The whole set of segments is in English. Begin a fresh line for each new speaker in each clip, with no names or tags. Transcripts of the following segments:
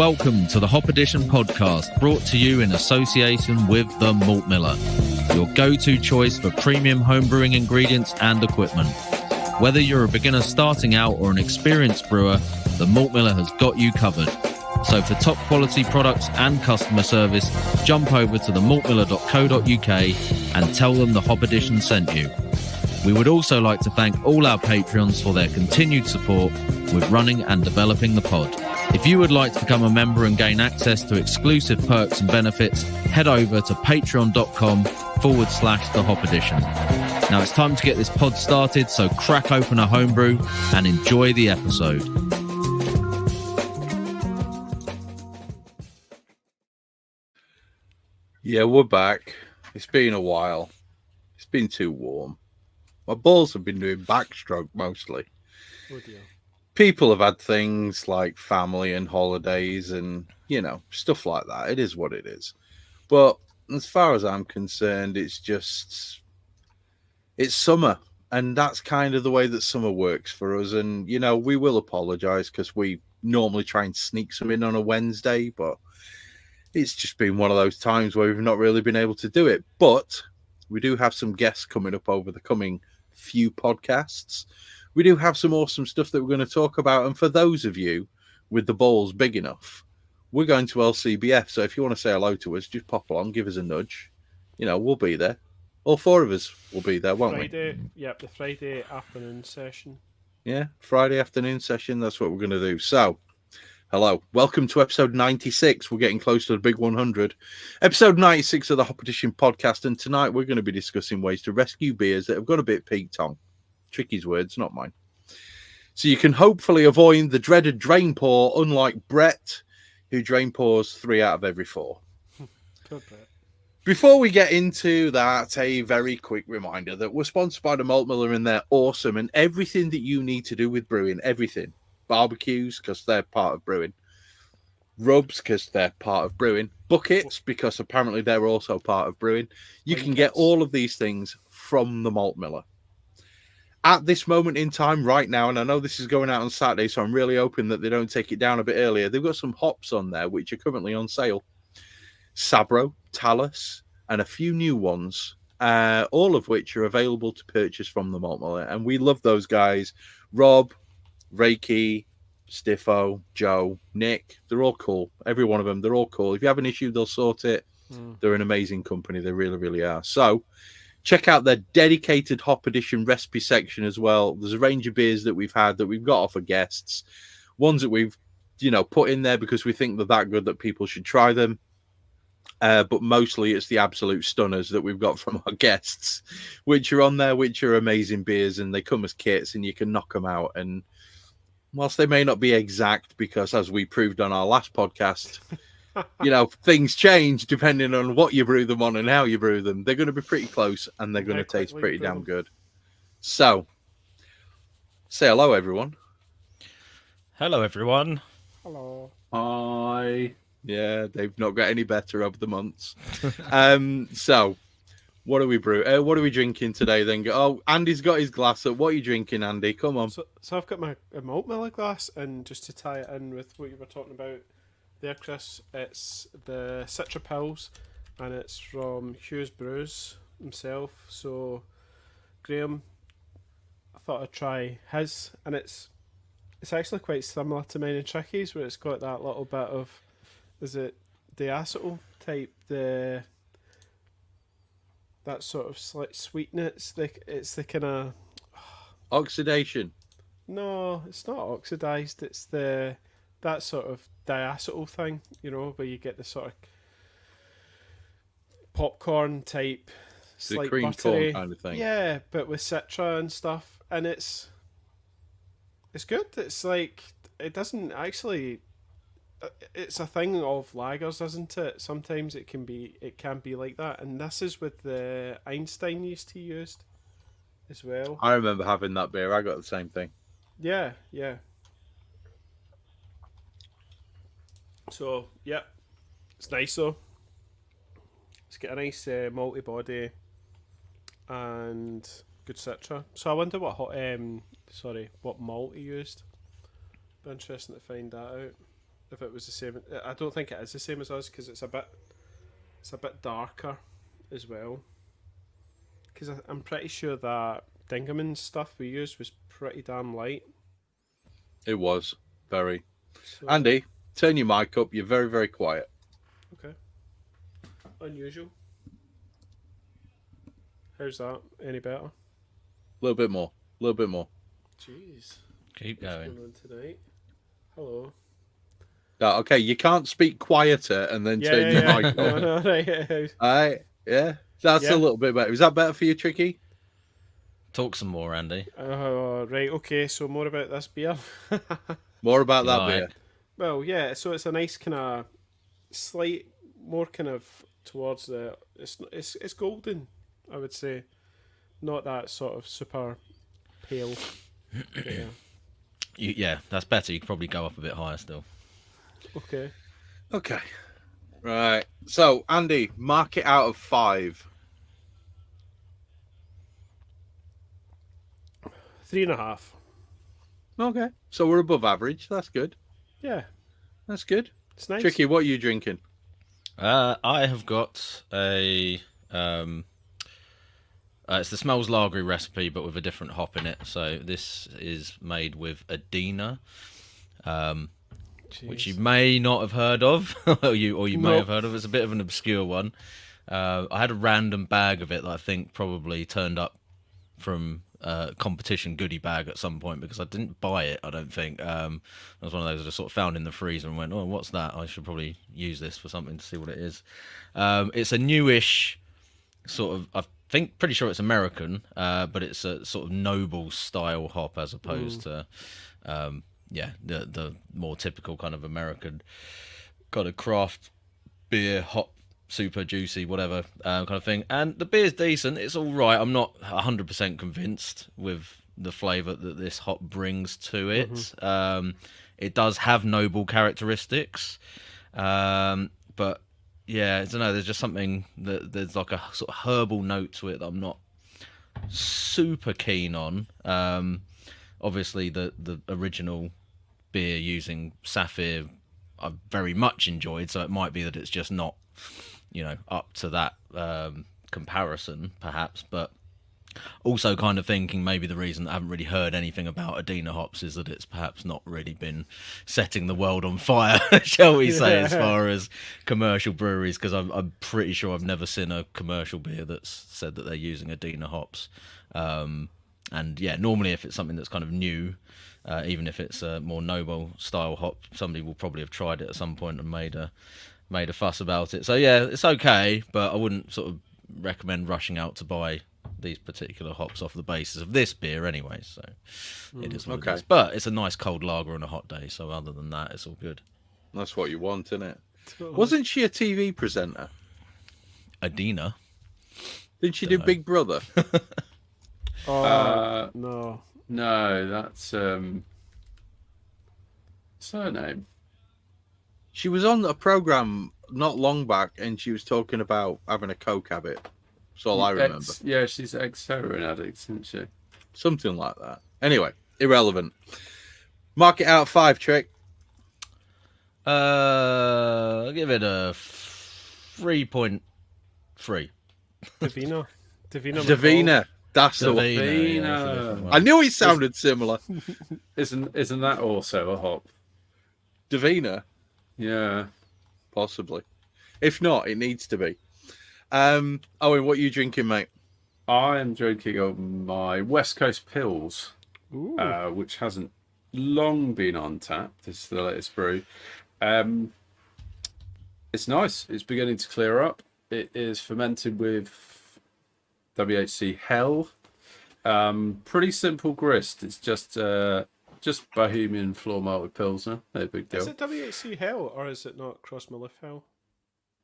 Welcome to the Hop Edition podcast, brought to you in association with The Malt Miller, your go-to choice for premium homebrewing ingredients and equipment. Whether you're a beginner starting out or an experienced brewer, The Malt Miller has got you covered. So for top quality products and customer service, jump over to themaltmiller.co.uk and tell them the Hop Edition sent you. We would also like to thank all our Patreons for their continued support with running and developing the pod. If you would like to become a member and gain access to exclusive perks and benefits, head over to patreon.com/The Hop Edition. Now it's time to get this pod started, so crack open a homebrew and enjoy the episode.
Yeah, we're back. It's been a while. It's been too warm. My balls have been doing backstroke mostly.
Oh dear.
People have had things like family and holidays and, you know, stuff like that. It is what it is. But as far as I'm concerned, it's summer. And that's kind of the way that summer works for us. And, you know, we will apologize because we normally try and sneak some in on a Wednesday, but it's just been one of those times where we've not really been able to do it. But we do have some guests coming up over the coming few podcasts. We do have some awesome stuff that we're going to talk about. And for those of you with the balls big enough, we're going to LCBF. So if you want to say hello to us, just pop along, give us a nudge. You know, we'll be there. All four of us will be there, won't we?
Yep, the Friday afternoon session.
Yeah, Friday afternoon session. That's what we're going to do. So, hello. Welcome to episode 96. We're getting close to the big 100. Episode 96 of the Hop Edition podcast. And tonight we're going to be discussing ways to rescue beers that have got a bit peaked on. Tricky's words, not mine. So you can hopefully avoid the dreaded drain pour, unlike Brett, who drain pours 3 out of every 4.
Good Brett.
Before we get into that, a very quick reminder that we're sponsored by the Malt Miller and they're awesome. And everything that you need to do with brewing, everything. Barbecues, because they're part of brewing. Rubs, because they're part of brewing. Buckets, because apparently they're also part of brewing. You can get all of these things from the Malt Miller. At this moment in time, right now, and I know this is going out on Saturday, so I'm really hoping that they don't take it down a bit earlier. They've got some hops on there, which are currently on sale. Sabro, Talus, and a few new ones, all of which are available to purchase from the Malt Miller. And we love those guys. Rob, Reiki, Stiffo, Joe, Nick, they're all cool. Every one of them, they're all cool. If you have an issue, they'll sort it. They're an amazing company. They really, really are. So check out their dedicated Hop Edition recipe section as well. There's a range of beers that we've had that we've got off of guests. Ones that we've, you know, put in there because we think they're that good that people should try them. But mostly it's the absolute stunners that we've got from our guests, which are on there, which are amazing beers, and they come as kits and you can knock them out. And whilst they may not be exact, because as we proved on our last podcast, you know, things change depending on what you brew them on and how you brew them. They're going to be pretty close and they're going to taste pretty damn good. So, say hello, everyone.
Hello, everyone.
Hello.
Hi. Yeah, they've not got any better over the months. So, what are we what are we drinking today then? Oh, Andy's got his glass up. What are you drinking, Andy? Come on.
So I've got my Malt Miller glass, and just to tie it in with what you were talking about there, Chris, it's the Citra Pils, and it's from Hughes Brews himself. So, Graham, I thought I'd try his, and it's actually quite similar to mine and Tricky's, where it's got that little bit of, is it diacetyl type, that sort of slight sweetness. It's the kind of
Oxidation.
No, it's not oxidized. It's that sort of diacetyl thing, you know, where you get the sort of popcorn type,
The
slight
cream
buttery,
corn kind of thing.
yeah, but with Citra and stuff, and it's good. It's like, it doesn't actually. It's a thing of lagers, isn't it? Sometimes it can be like that, and this is with the Einstein yeast he used as well.
I remember having that beer. I got the same thing.
Yeah. So, yeah, it's nice though. It's got a nice malty body and good Citra. So I wonder what what malt he used. Be interesting to find that out. if it was the same. I don't think it is the same as us because it's a bit darker as well. Because I'm pretty sure that Dingaman stuff we used was pretty damn light.
It was very.
So,
Andy, turn your mic up. You're very, very quiet.
okay. Unusual. How's that? Any better?
A little bit more. A little bit more.
Jeez.
Keep
What's
going.
going on tonight? Hello.
Okay, you can't speak quieter and then turn your mic
No,
up.
no, right.
All right, yeah. That's
Yeah.
a little bit better. Is that better for you, Tricky?
Talk some more, Andy.
Right, okay, so more about this beer.
More about that
Right.
beer.
Well, yeah, so it's a nice kind of slight, more kind of towards the. It's golden, I would say. Not that sort of super pale. Yeah.
Yeah, that's better. You could probably go up a bit higher still.
Okay.
Okay. Right. So, Andy, mark it out of 5.
3.5.
Okay. So we're above average. That's good.
Yeah,
That's good.
it's nice.
Tricky, what are you drinking?
I have got a. It's the Smells Lagery recipe, but with a different hop in it. So this is made with Adina, which you
Jeez.
may not have heard of, or you may
Nope.
have heard of. It's a bit of an obscure one. I had a random bag of it that I think probably turned up from a competition goodie bag at some point because I didn't buy it. I don't think. It was one of those I just sort of found in the freezer and went, "Oh, what's that? I should probably use this for something to see what it is." It's a newish sort of. I think pretty sure it's American, but it's a sort of noble style hop as opposed to, the more typical kind of American kind of craft beer hop, super juicy, whatever kind of thing. And the beer's decent. It's all right. I'm not 100% convinced with the flavour that this hop brings to it. It does have noble characteristics, but yeah, I don't know. There's just something that there's like a sort of herbal note to it that I'm not super keen on. Obviously, the original beer using Sapphire, I very much enjoyed. So it might be that it's just not, up to that comparison, perhaps. But also kind of thinking maybe the reason I haven't really heard anything about Adina hops is that it's perhaps not really been setting the world on fire, shall we say, as far as commercial breweries, because I'm pretty sure I've never seen a commercial beer that's said that they're using Adina hops. And yeah, normally if it's something that's kind of new, even if it's a more noble style hop, somebody will probably have tried it at some point and made a fuss about it. So yeah, it's okay, but I wouldn't sort of recommend rushing out to buy these particular hops off the basis of this beer anyway, so it is what
okay.
it is. But it's a nice cold lager on a hot day, so other than that, it's all good.
That's what you want, isn't it?
Totally.
Wasn't she a TV presenter?
Adina?
Didn't she do
Dunno.
Big Brother?
Oh,
No,
no.
that's surname.
She was on a program not long back and she was talking about having a coke habit. That's all I remember.
Yeah, she's ex-heroin addict, isn't she?
Something like that. Anyway, irrelevant. Mark it out of 5, Trick.
I'll give it a 3.3.
Davina. Davina.
Davina. That's the one.
Davina, yeah, it's a
Davina.
different one.
I knew it sounded similar.
Isn't that also a hop?
Davina,
Yeah.
possibly. If not, it needs to be. Owen, what are you drinking, mate?
I am drinking on my West Coast Pills,
Ooh.
which hasn't long been on tap. This is the latest brew. It's nice. It's beginning to clear up. It is fermented with WHC Hell. Pretty simple grist. It's just Bohemian floor malted Pilsner. No big deal.
Is it WHC Hell or is it not Cross Maloof Hell?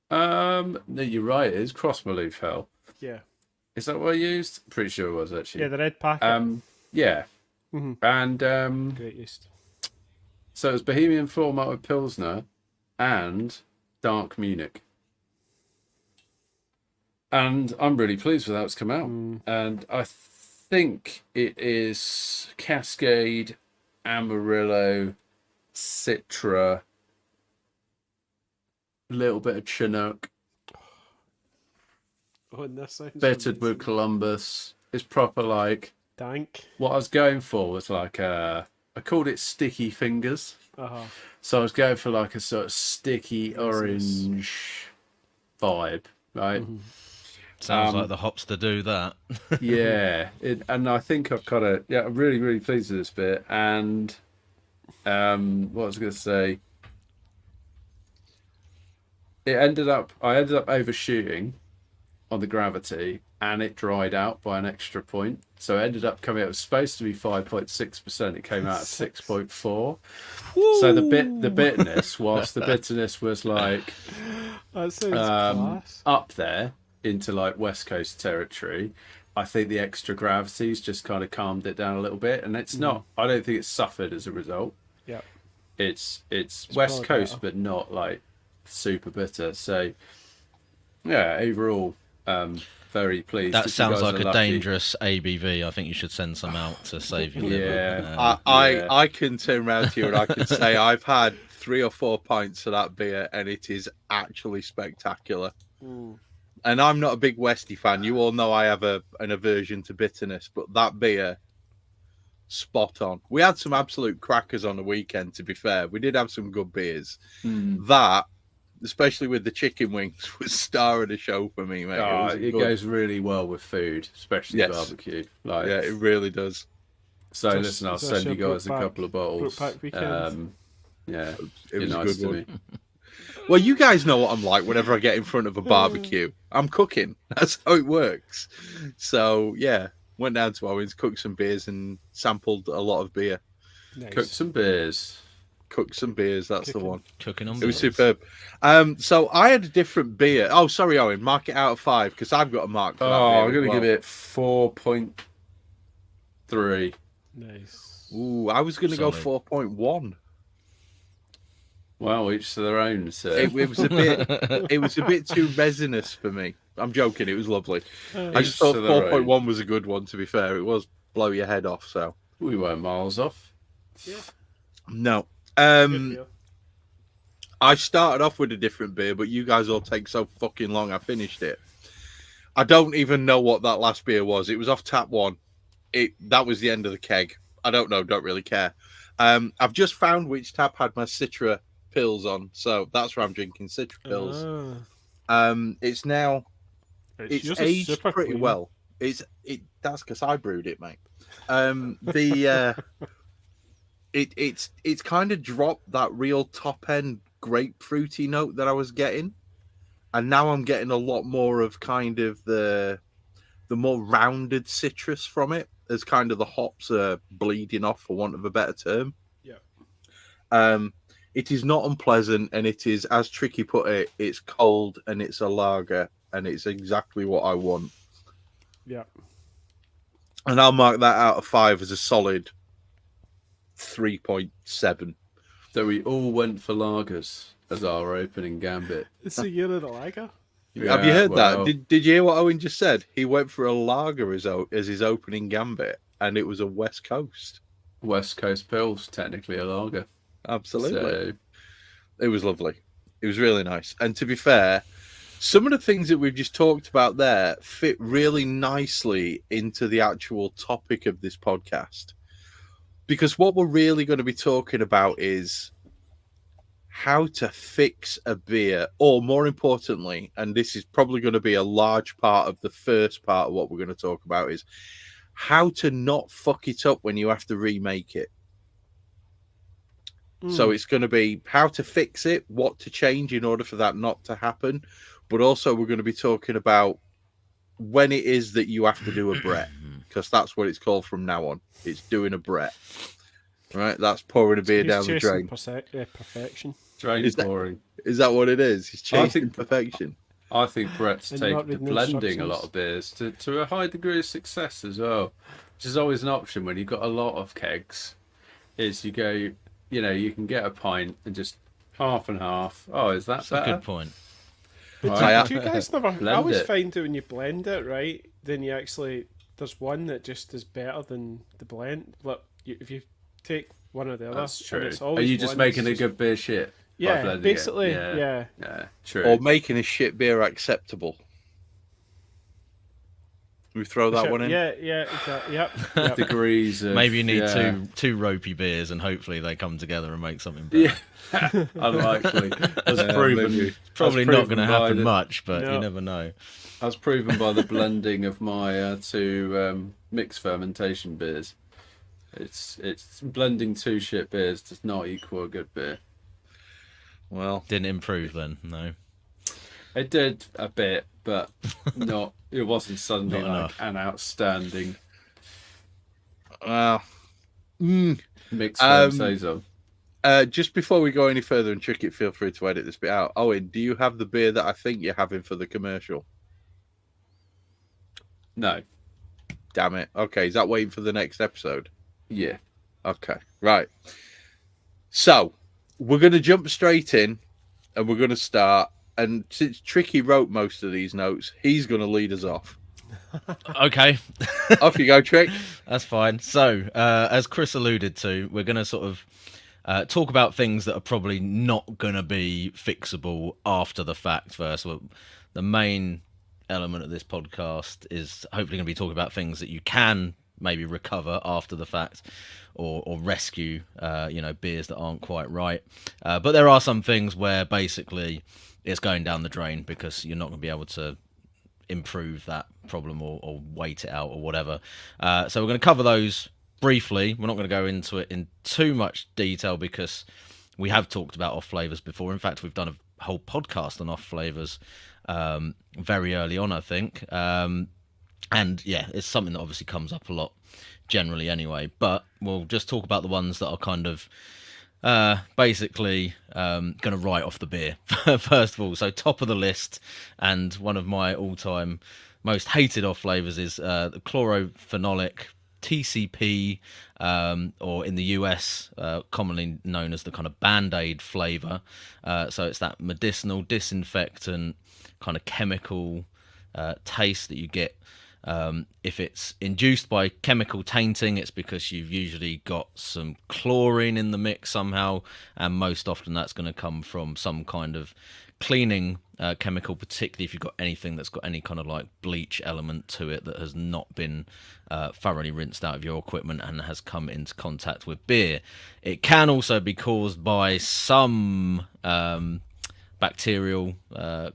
No, you're right. It is Cross Maloof Hell.
Yeah.
Is that what I used? Pretty sure it was actually.
Yeah, the red packet.
Yeah.
Mhm.
And
Great yeast.
so it's Bohemian floor malted Pilsner and Dark Munich. And I'm really pleased with how it's come out. And I think it is Cascade, Amarillo, Citra, a little bit of Chinook,
Oh, and this sounds
bittered with
amazing.
Columbus. It's proper like
Dank.
what I was going for was like I called it sticky fingers. So I was going for like a sort of sticky orange vibe, right?
Sounds like the hops to do that.
Yeah, and I think I've got a I'm really really pleased with this bit. And what was I going to say? I ended up overshooting on the gravity, and it dried out by an extra point. So it ended up coming out. It was supposed to be 5.6%. It came out at 6.4. So the bitterness, whilst the bitterness was like
That sounds class.
up there into like West Coast territory, I think the extra gravity's just kind of calmed it down a little bit, and it's not. I don't think it's suffered as a result.
Yeah.
It's West
probably
Coast,
better.
but not like super bitter. So yeah, overall, very pleased.
That
If you
sounds
guys
like
are
a
lucky.
dangerous ABV. I think you should send some out to save your liver.
Yeah.
I can turn around to you and I can say I've had 3 or 4 pints of that beer and it is actually spectacular. And I'm not a big Westy fan. You all know I have an aversion to bitterness, but that beer, spot on. We had some absolute crackers on the weekend, to be fair. We did have some good beers. That, especially with the chicken wings, was star of the show for me, mate.
It goes really well with food, especially
Yes.
barbecue. Like,
Yeah, it really does.
so
Just-
listen, I'll
it's
send you
actually a
guys a
Brookpack-
couple of bottles.
Brookpack weekend.
Yeah,
It
you're
was a
nice
good
to
one.
me.
Well, you guys know what I'm like whenever I get in front of a barbecue. I'm cooking. That's how it works. So, yeah, went down to Owens, cooked some beers and sampled a lot of beer.
Nice.
Cook some beers.
Cooked some beers, that's the
Cooking.
one.
Cooking on
It was
beers.
superb. So I had a different beer. Oh, sorry, Owen, mark it out of 5 because I've got a mark for that beer
I'm
as
going to
well.
give it 4.3.
Nice.
Ooh, I was going to go
Solid.
4.1.
Well, each to their own. So
It was a bit. It was a bit too resinous for me. I'm joking. It was lovely. I just
Each
thought
to their
4.1 was a good one. To be fair, it was blow your head off. So
we weren't miles off.
no.
Good beer.
I started off with a different beer, but you guys all take so fucking long. I finished it. I don't even know what that last beer was. It was off tap one. That was the end of the keg. I don't know. Don't really care. I've just found which tap had my Citra pills on, so that's where I'm drinking Citra pills. It's now it's
yours is
aged
super
pretty
clean.
well. That's because I brewed it, mate. It's kind of dropped that real top end grapefruity note that I was getting, and now I'm getting a lot more of kind of the more rounded citrus from it, as kind of the hops are bleeding off, for want of a better term.
Yeah.
It is not unpleasant, and it is, as Tricky put it, it's cold and it's a lager, and it's exactly what I want.
Yeah.
And I'll mark that out of 5 as a solid 3.7.
So we all went for lagers as our opening gambit.
It's the year of the lager.
Have you heard
well,
that? Did you hear what Owen just said? He went for a lager as his opening gambit, and it was a West Coast.
West Coast Pills, technically a lager.
Absolutely.
So,
It was lovely. It was really nice. And to be fair, some of the things that we've just talked about there fit really nicely into the actual topic of this podcast. Because what we're really going to be talking about is how to fix a beer, or more importantly, and this is probably going to be a large part of the first part of what we're going to talk about, is how to not fuck it up when you have to remake it. So it's going to be how to fix it, what to change in order for that not to happen. But also we're going to be talking about when it is that you have to do a Brett, because that's what it's called from now on. It's doing a Brett. Right? That's pouring a beer
He's
down the
chasing
drain.
perfection.
drain
Is that-
pouring.
Is that what it is? He's
I
chasing
think-
perfection.
I think Brett's
And
taken
not
to
reading
blending a lot
instructions.
of beers to a high degree of success as well, which is always an option when you've got a lot of kegs. Is you go, you can get a pint and just half and half. Oh, is that
That's a
better?
good point.
Right.
Do you guys never? I
Blend
always
it.
find that when you blend it, right, then you actually there's one that just is better than the blend. Look, if you take one or the other,
That's
and
true.
it's
Are
always
you just
one
making a
that's
good beer shit?
Yeah,
blending it.
basically,
Yeah.
yeah.
Yeah, true.
Or making a shit beer acceptable. We throw that one in.
Yeah, exactly. Yep.
Degrees of,
Maybe you need
yeah.
two ropey beers, and hopefully they come together and make something better.
Yeah, unlikely. As
Yeah,
proven,
maybe.
Probably
as
not
proven
going to
by
happen
the-
much, but
No.
you never know.
As proven by the blending of my two mixed fermentation beers. It's blending two shit beers does not equal a good beer.
Well,
Didn't improve then, no.
It did a bit, but not. It wasn't suddenly
Not
like
enough.
an outstanding
well.
mixed fermentation saison.
Just before we go any further, and Trick It, feel free to edit this bit out. Owen, do you have the beer that I think you're having for the commercial?
No.
Damn it. Okay, is that waiting for the next episode?
Yeah.
Okay, right. So, we're going to jump straight in, and we're going to start. And since Tricky wrote most of these notes, he's going to lead us off.
Okay,
Off you go, Trick.
that's fine. So, as Chris alluded to, we're going to sort of talk about things that are probably not going to be fixable after the fact first. Well, the main element of this podcast is hopefully going to be talking about things that you can maybe recover after the fact, or rescue, beers that aren't quite right. But there are some things where basically it's going down the drain because you're not going to be able to improve that problem or wait it out or whatever. So we're going to cover those briefly. We're not going to go into it in too much detail because we have talked about off flavors before. In fact, we've done a whole podcast on off flavors very early on, I think. And yeah, it's something that obviously comes up a lot generally anyway, but we'll just talk about the ones that are kind of basically going to write off the beer first of all. So top of the list, and one of my all-time most hated off flavors is the chlorophenolic TCP, or in the US commonly known as the kind of Band-Aid flavor. So it's that medicinal disinfectant kind of chemical taste that you get. If it's induced by chemical tainting, it's because you've usually got some chlorine in the mix somehow, and most often that's going to come from some kind of cleaning chemical, particularly if you've got anything that's got any kind of like bleach element to it that has not been thoroughly rinsed out of your equipment and has come into contact with beer. It can also be caused by some bacterial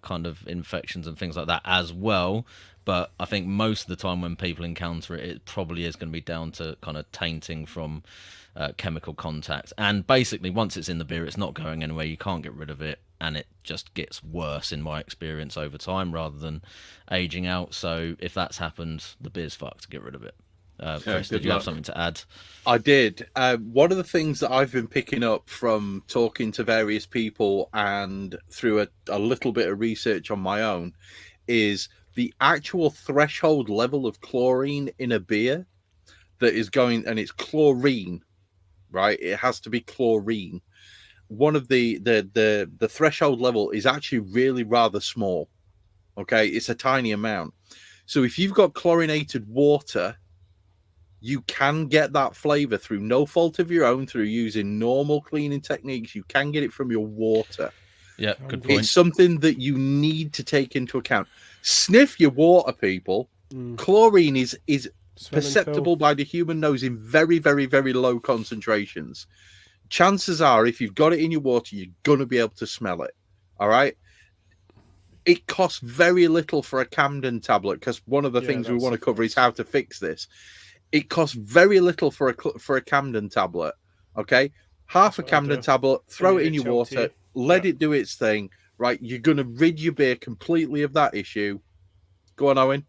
kind of infections and things like that as well. But I think most of the time when people encounter it, it probably is going to be down to kind of tainting from chemical contact. And basically, once it's in the beer, it's not going anywhere. You can't get rid of it, and it just gets worse, in my experience, over time rather than aging out. So if that's happened, the beer's fucked. Get rid of it. Chris, did you have something to add?
I did. One of the things that I've been picking up from talking to various people and through a little bit of research on my own is the actual threshold level of chlorine in a beer that is going, and it's chlorine, right? It has to be chlorine. One of the threshold level is actually really rather small. Okay, it's a tiny amount. So if you've got chlorinated water, you can get that flavor through no fault of your own, through using normal cleaning techniques. You can get it from your water.
Yeah, good point.
It's something that you need to take into account. Sniff your water, people. Chlorine is perceptible by the human nose in very, very, very low concentrations. Chances are, if you've got it in your water, you're going to be able to smell it. All right? It costs very little for a Camden tablet, because one of the things we want to cover is how to fix this. It costs very little for a Camden tablet. Okay? Half a Camden tablet, throw it in your water, let it do its thing. Right, you're going to rid your beer completely of that issue. Go on, Owen.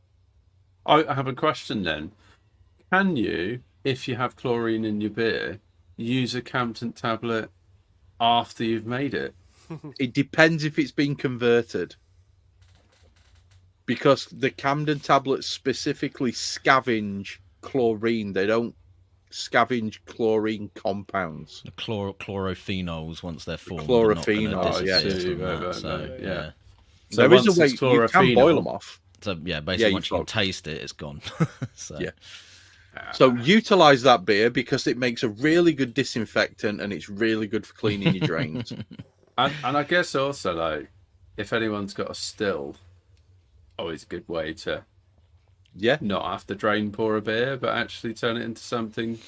I have a question then. Can you, if you have chlorine in your beer, use a Camden tablet after you've made it?
It depends if it's been converted. Because the Camden tablets specifically scavenge chlorine. They don't scavenge chlorine compounds.
The chlorophenols, once they're formed,
Chlorophenols, yeah.
So
there is a way
it's
you can boil them off.
So yeah, basically once you can taste it, it's gone. So.
Yeah. So utilize that beer because it makes a really good disinfectant and it's really good for cleaning your drains.
And I guess also, like, if anyone's got a still, always a good way to
Yeah.
not have to drain pour a beer, but actually turn it into something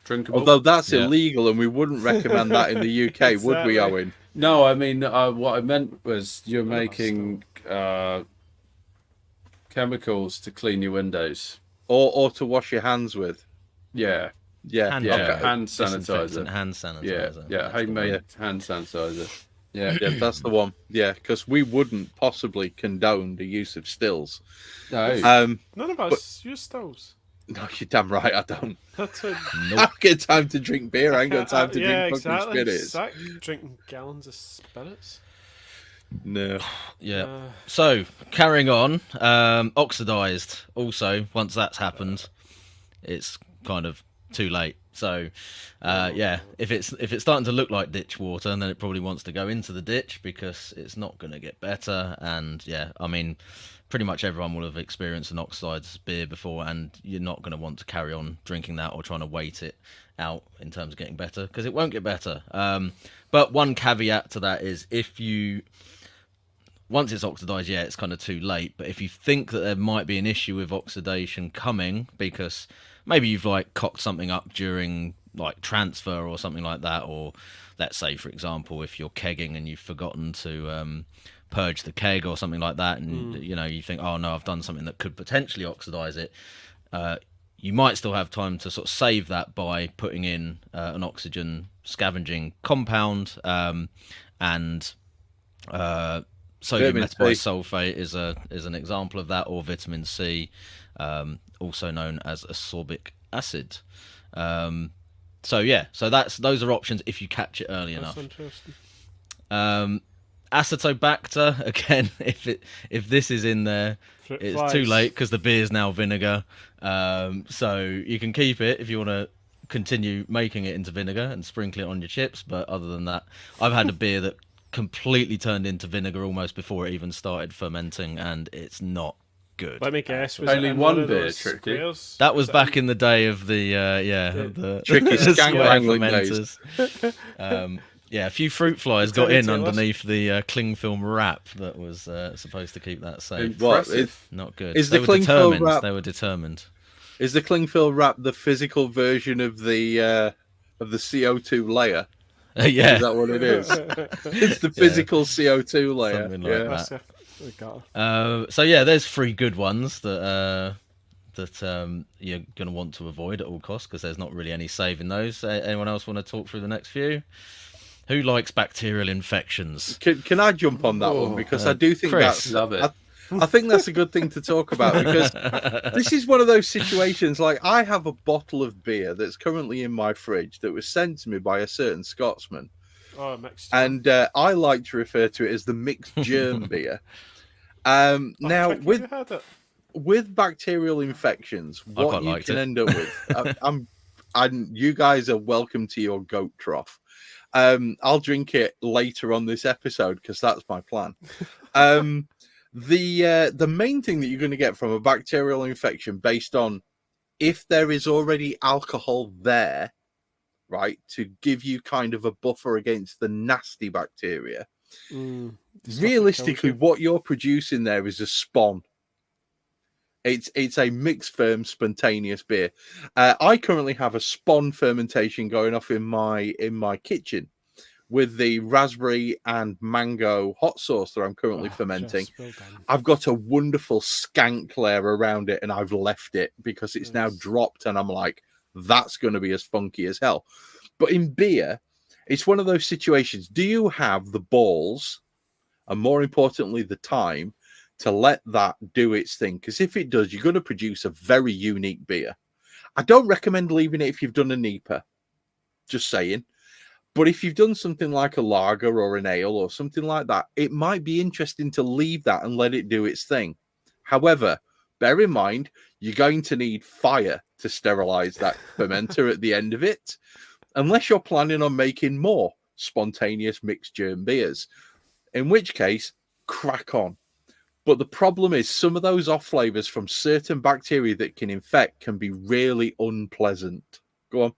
drinkable.
Although that's
Yeah.
illegal, and we wouldn't recommend that in the UK, would we,
Exactly.
Owen?
No, I mean, what I meant was you're
What about
making chemicals to clean your windows.
Or to wash your hands with.
Yeah,
Yeah.
Hand
yeah,
gel.
Okay.
hand
Disinfectant,
sanitizer.
hand sanitizer.
Yeah,
That's the
homemade
one.
hand sanitizer. Yeah,
Yeah, that's the one. Yeah, because we wouldn't possibly condone the use of stills.
no,
None of us use stills.
No, you're damn right, I don't.
That's it.
I don't get time to drink beer. I ain't got time to
yeah,
drink fucking
exactly.
spirits.
Zach drinking gallons of spirits.
No.
Yeah. So carrying on, oxidized. Also, once that's happened, it's kind of too late. So, yeah, if it's starting to look like ditch water, then it probably wants to go into the ditch because it's not going to get better. And yeah, I mean, pretty much everyone will have experienced an oxidized beer before, and you're not going to want to carry on drinking that or trying to wait it out in terms of getting better because it won't get better. But one caveat to that is once it's oxidized, yeah, it's kind of too late. But if you think that there might be an issue with oxidation coming because maybe you've like cocked something up during like transfer or something like that, or let's say, for example, if you're kegging and you've forgotten to purge the keg or something like that, and you know you think, oh no, I've done something that could potentially oxidize it. You might still have time to sort of save that by putting in an oxygen scavenging compound and sodium
Vitamin C.
metabisulfate is an example of that, or vitamin C, also known as ascorbic acid. So yeah, so those are options if you catch it early
That's
enough.
interesting.
Acetobacter, again, if this is in there,
Fruit
it's
flies.
too late because the beer's now vinegar. So you can keep it if you want to continue making it into vinegar and sprinkle it on your chips. But other than that, I've had a beer that completely turned into vinegar almost before it even started fermenting, and it's not good.
Let me guess. Was
Only
it in
one
of
beer,
those
Tricky.
squares?
That was back in the day of the the
Tricky
the
skank
square
wrangling days.
fermenters. Yeah, a few fruit flies
Tell
got
me,
in
tell us.
underneath the cling film wrap that was supposed to keep that safe.
What
Impressive.
Not good.
Is
They
the
were
cling film
determined.
wrap-
They were determined.
is the Clingfield wrap the physical version of the CO2 layer?
Yeah,
Is that what it is? It's the physical CO2 layer.
Something like
yeah.
that.
That's it. We got it.
So yeah, there's 3 good ones that you're going to want to avoid at all costs because there's not really any saving those. Anyone else want to talk through the next few? Who likes bacterial infections?
Can I jump on that one because I do think
Chris.
that's
Love it.
I think that's a good thing to talk about because this is one of those situations. Like, I have a bottle of beer that's currently in my fridge that was sent to me by a certain Scotsman,
Oh, mixed.
and I like to refer to it as the mixed germ beer. Now,
Tricky,
with
you had it.
with bacterial infections, what
quite
you
liked
can
it.
end up with, you guys are welcome to your goat trough. I'll drink it later on this episode because that's my plan. The main thing that you're going to get from a bacterial infection, based on if there is already alcohol there, right, to give you kind of a buffer against the nasty bacteria.
The stuff that
Realistically,
kills you.
what you're producing there is a spawn. It's a mixed ferm spontaneous beer. I currently have a spawn fermentation going off in my kitchen with the raspberry and mango hot sauce that I'm currently
Oh,
fermenting.
just well done.
I've got a wonderful skank layer around it, and I've left it because it's now
Nice.
dropped, and I'm like, that's going to be as funky as hell. But in beer, it's one of those situations. Do you have the balls, and more importantly, the time to let that do its thing? Because if it does, you're going to produce a very unique beer. I don't recommend leaving it if you've done a NEPA. Just saying. But if you've done something like a lager or an ale or something like that, it might be interesting to leave that and let it do its thing. However, bear in mind, you're going to need fire to sterilize that fermenter at the end of it, unless you're planning on making more spontaneous mixed germ beers, in which case, crack on. But the problem is some of those off flavors from certain bacteria that can infect can be really unpleasant. Go on.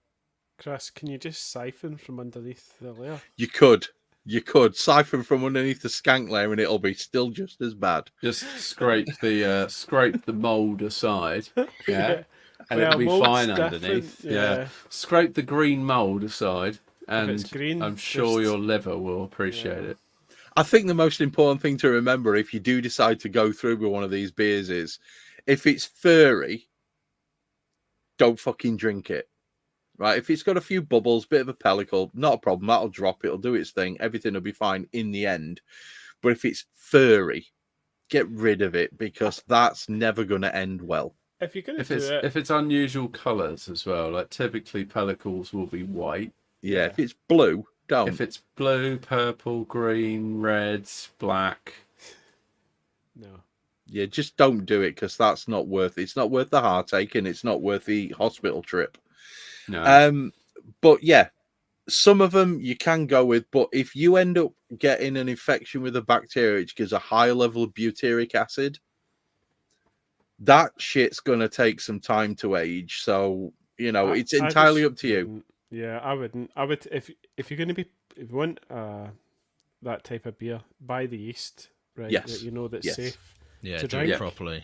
Chris, can you just siphon from underneath the layer?
You could. You could siphon from underneath the skank layer, and it'll be still just as bad.
Just scrape the mold aside, yeah, and
Well,
it'll be
mould's
fine
different,
underneath.
yeah.
Scrape the green mold aside, and
it's green,
I'm sure
just-
your liver will appreciate it.
I think the most important thing to remember if you do decide to go through with one of these beers is if it's furry, don't fucking drink it. Right? If it's got a few bubbles, bit of a pellicle, not a problem. That'll drop. It'll do its thing. Everything will be fine in the end. But if it's furry, get rid of it because that's never going to end well.
If you're gonna
If
do
it's
it,
if it's unusual colours as well, like typically pellicles will be white.
Yeah, if it's blue, don't.
If it's blue, purple, green, red, black,
no.
Yeah, just don't do it because that's not worth it. It's not worth the heartache and it's not worth the hospital trip.
no.
But yeah, some of them you can go with, but if you end up getting an infection with a bacteria which gives a high level of butyric acid, that shit's gonna take some time to age. So it's
I
entirely
just
up to you.
wouldn't- Yeah, I wouldn't. I would if you're gonna be if you want that type of beer, buy the yeast, right?
Yes.
That you know that's
Yes.
safe.
Yeah,
To
do
drink.
it properly.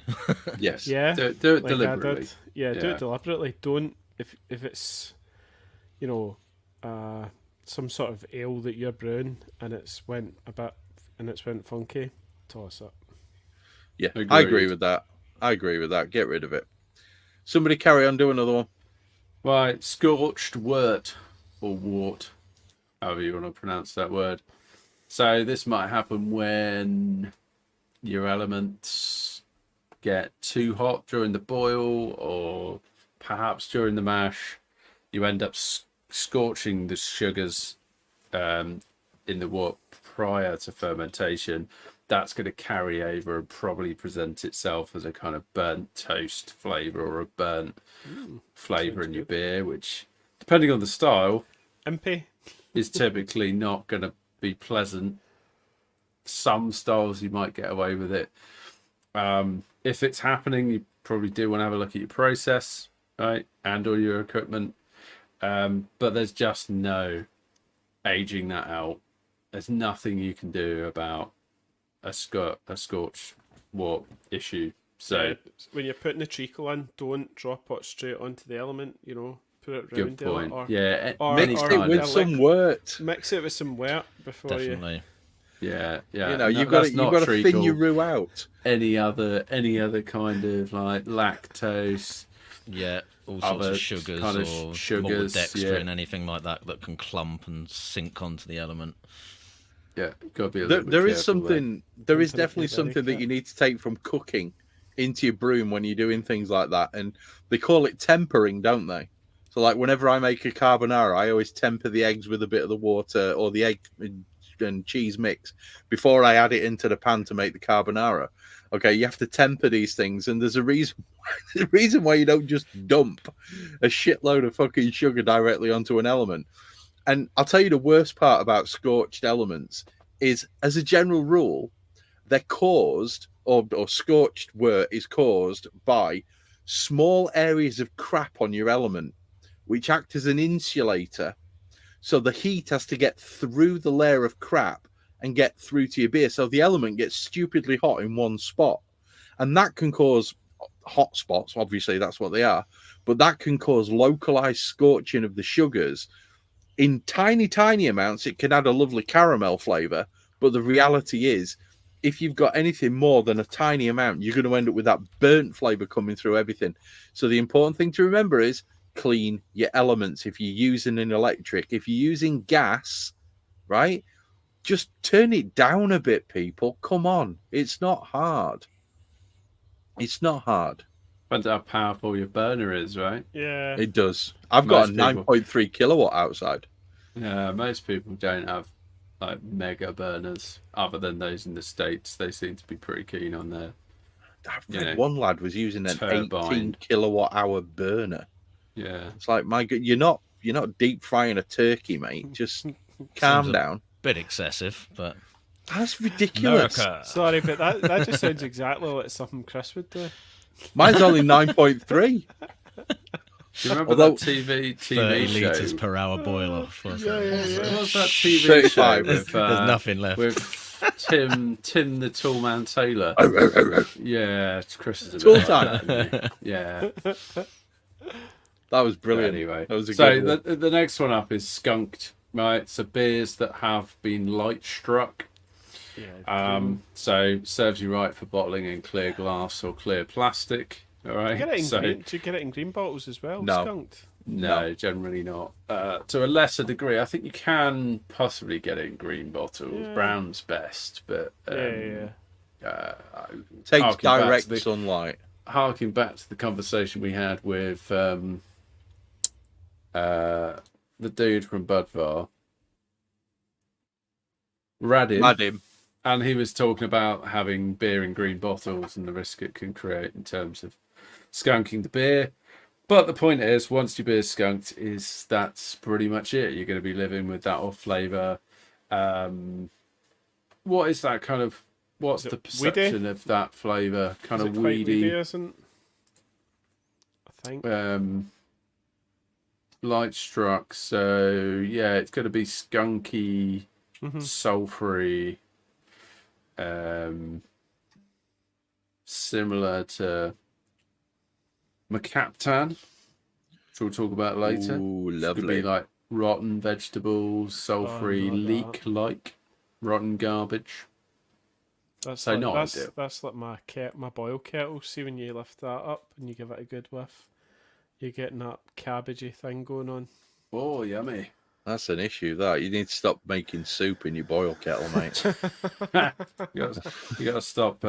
Yes.
Yeah.
Do it
like I
deliberately.
did. Yeah, do
Yeah.
it deliberately. Don't if it's some sort of ale that you're brewing and it's went funky, toss it.
Yeah,
Agreed.
I agree with that. Get rid of it. Somebody carry on, do another one.
Right, scorched wort or wart, however you want to pronounce that word. So this might happen when your elements get too hot during the boil, or perhaps during the mash, you end up scorching the sugars in the wort prior to fermentation. That's going to carry over and probably present itself as a kind of burnt toast flavour or a burnt flavour in your beer, which, depending on the style,
Impy.
is typically not going to be pleasant. Some styles you might get away with it. If it's happening, you probably do want to have a look at your process, right, and or your equipment. But there's just no aging that out. There's nothing you can do about a scorch wort issue. So
when you're putting the treacle in, don't drop it straight onto the element. Put it
good
round
point.
it, or
Yeah,
or-
any
Mix
or-
it
kind
with
of,
some wort.
mix it with some wort before
Definitely.
yeah.
You've got to thin
treacle.
your roux out.
Any other kind of like lactose.
Yeah, all sorts
Other
of sugars
kind of
or
sugars,
maltodextrin, anything like that can clump and sink onto the element.
Yeah, got to be a
There,
little bit
there is
careful there.
something. There is
Infinitely
definitely something that
delicate.
you need to take from cooking into your brewing when you're doing things like that, and they call it tempering, don't they? So, like whenever I make a carbonara, I always temper the eggs with a bit of the water or the egg and cheese mix before I add it into the pan to make the carbonara. Okay, you have to temper these things, and there's a reason. The reason why you don't just dump a shitload of fucking sugar directly onto an element. And I'll tell you the worst part about scorched elements is, as a general rule, they're caused, or scorched wort is caused by small areas of crap on your element, which act as an insulator. So the heat has to get through the layer of crap and get through to your beer. So the element gets stupidly hot in one spot. And that can cause hot spots. Obviously, that's what they are. But that can cause localized scorching of the sugars. In tiny, tiny amounts, it can add a lovely caramel flavor. But the reality is, if you've got anything more than a tiny amount, you're going to end up with that burnt flavor coming through everything. So the important thing to remember is clean your elements. If you're using an electric, if you're using gas, right, just turn it down a bit, people. Come on. It's not hard. It's not hard.
Depends how powerful your burner is, right?
Yeah.
It does. I've got a
Most people.
9.3 kilowatt outside.
Yeah, most people don't have like mega burners other than those in the States. They seem to be pretty keen on their
I've
You
read
know,
one lad was using an
turbine.
18 kilowatt hour burner.
yeah.
It's like, my God, you're not deep frying a turkey, mate. Just calm
Seems a-
down.
Bit excessive, but
That's ridiculous.
America.
Sorry, but that just sounds exactly like something Chris would do.
Mine's only 9.3.
Do you remember
Although-
that TV
30
show?
litres per hour boiler.
What was that TV show
35
with,
There's nothing left.
with Tim the Tall Man Taylor? Yeah, it's Chris is a
Tool
bit
time.
like that, isn't he? Yeah.
That was brilliant.
Anyway,
That was a
so
good one.
the next one up is Skunked. Right, so beers that have been light struck. So serves you right for bottling in clear glass or clear plastic. All right.
Do you get it in
So
green? Do you get it in green bottles as well?
No.
Skunked.
no, generally not. To a lesser degree, I think you can possibly get it in green bottles.
Yeah.
Brown's best, but
Yeah.
Takes
harking back to
direct
the-
sunlight.
harking back to the conversation we had with the dude from Budvar, Radim,
Madam.
and he was talking about having beer in green bottles and the risk it can create in terms of skunking the beer. But the point is, once your beer's skunked, that's pretty much it. You're going to be living with that off flavour. What is that kind of? What's
Is
the
it
perception of that flavour? Kind
Is
of
it quite
weedy.
weedy, isn't? I think.
Light struck, so yeah, it's going to be skunky,
Mhm.
sulfury, similar to Macaptan, which we'll talk about later.
Ooh,
It's going to be
lovely.
like rotten vegetables, sulfury,
Oh, not
leek-like, rotten garbage.
That's
So
like,
not
that's,
ideal.
that's like my boil kettle. See when you lift that up and you give it a good whiff, you're getting that cabbagey thing going on.
Oh, yummy.
That's an issue. That you need to stop making soup in your boil kettle, mate.
You got to stop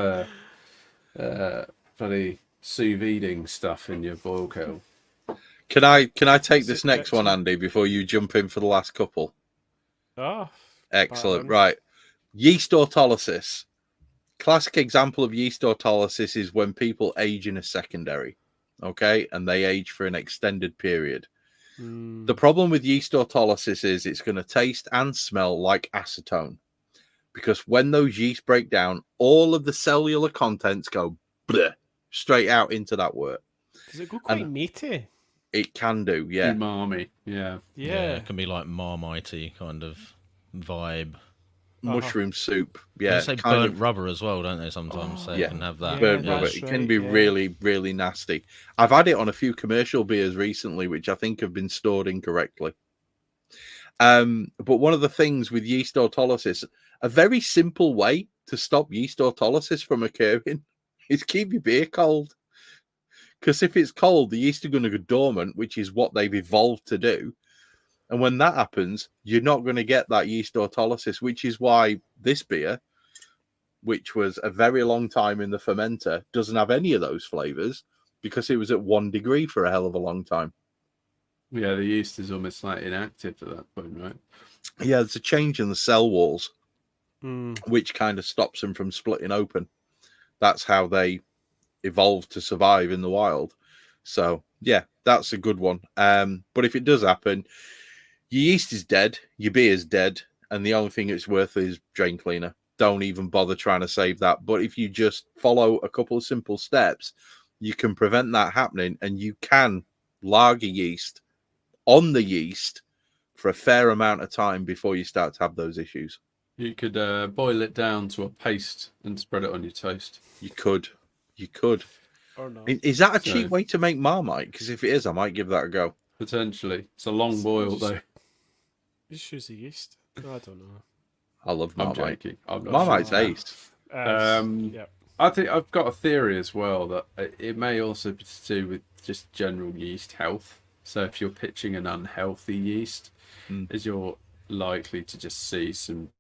bloody sous videing stuff in your boil kettle.
Can I take this
Sit
next one,
kitchen.
Andy, before you jump in for the last couple?
Ah,
Excellent.
on.
Right. Yeast autolysis. Classic example of yeast autolysis is when people age in a secondary, okay, and they age for an extended period. The problem with yeast autolysis is it's going to taste and smell like acetone, because when those yeast break down, all of the cellular contents go bleh, straight out into that wort.
does it go quite meaty?
It can do, yeah.
Umami, yeah.
Yeah.
It can be like Marmite kind of vibe.
Mushroom soup,
They
yeah.
say
kind
burnt
of
rubber as well, don't they? Sometimes
Oh,
they
yeah.
can have that.
burnt
Yeah,
rubber.
that's
It can
right,
be
yeah.
really, really nasty. I've had it on a few commercial beers recently, which I think have been stored incorrectly. But one of the things with yeast autolysis, a very simple way to stop yeast autolysis from occurring is keep your beer cold. Because if it's cold, the yeast are going to go dormant, which is what they've evolved to do. And when that happens, you're not going to get that yeast autolysis, which is why this beer, which was a very long time in the fermenter, doesn't have any of those flavors because it was at 1 degree for a hell of a long time.
Yeah, the yeast is almost like inactive at that point, right?
Yeah, there's a change in the cell walls,
Mm.
which kind of stops them from splitting open. That's how they evolved to survive in the wild. So, yeah, that's a good one. But if it does happen, your yeast is dead, your beer's dead, and the only thing it's worth is drain cleaner. Don't even bother trying to save that. But if you just follow a couple of simple steps, you can prevent that happening, and you can lager yeast on the yeast for a fair amount of time before you start to have those issues.
You could boil it down to a paste and spread it on your toast.
You could.
Or not.
Is that a cheap
So-
way to make Marmite? Because if it is, I might give that a go.
Potentially. It's a long boil, though.
Just use the yeast. I don't know.
I love
I'm
Marmite.
joking. I'm not
Marmite's
sure.
ace.
Yeah.
I think I've got a theory as well that it may also be to do with just general yeast health. So if you're pitching an unhealthy yeast, is you're likely to just see some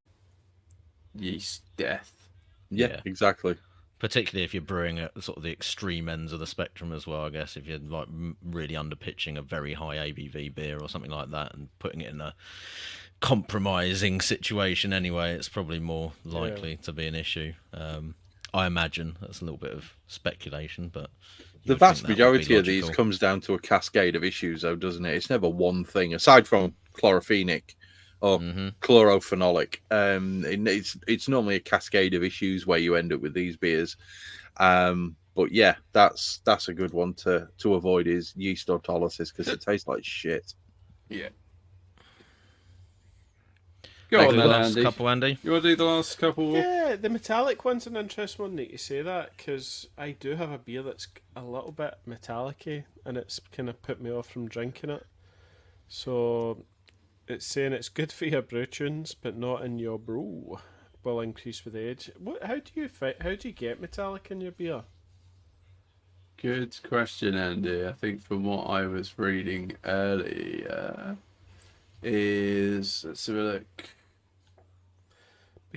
yeast death.
Yeah,
Yeah.
exactly.
Particularly if you're brewing at sort of the extreme ends of the spectrum as well, I guess. If you're like really underpitching a very high ABV beer or something like that and putting it in a compromising situation anyway, it's probably more likely to be an issue. I imagine that's a little bit of speculation, but
The
you would
vast
think that would be
majority of these
logical.
comes down to a cascade of issues, though, doesn't it? It's never one thing, aside from chlorophenic or chlorophenolic. It's normally a cascade of issues where you end up with these beers. But But yeah, that's a good one to avoid is yeast autolysis because it tastes like shit.
Yeah. Go
Take
on
the
then,
last
Andy.
couple, Andy.
You want to do the last couple?
Yeah, the metallic one's an interesting one that you say that, because I do have a beer that's a little bit metallic-y, and it's kind of put me off from drinking it. So it's saying it's good for your brew tunes, but not in your brew. Will increase with age. How do you get metallic in your beer?
Good question, Andy. I think from what I was reading earlier is, let's have a look.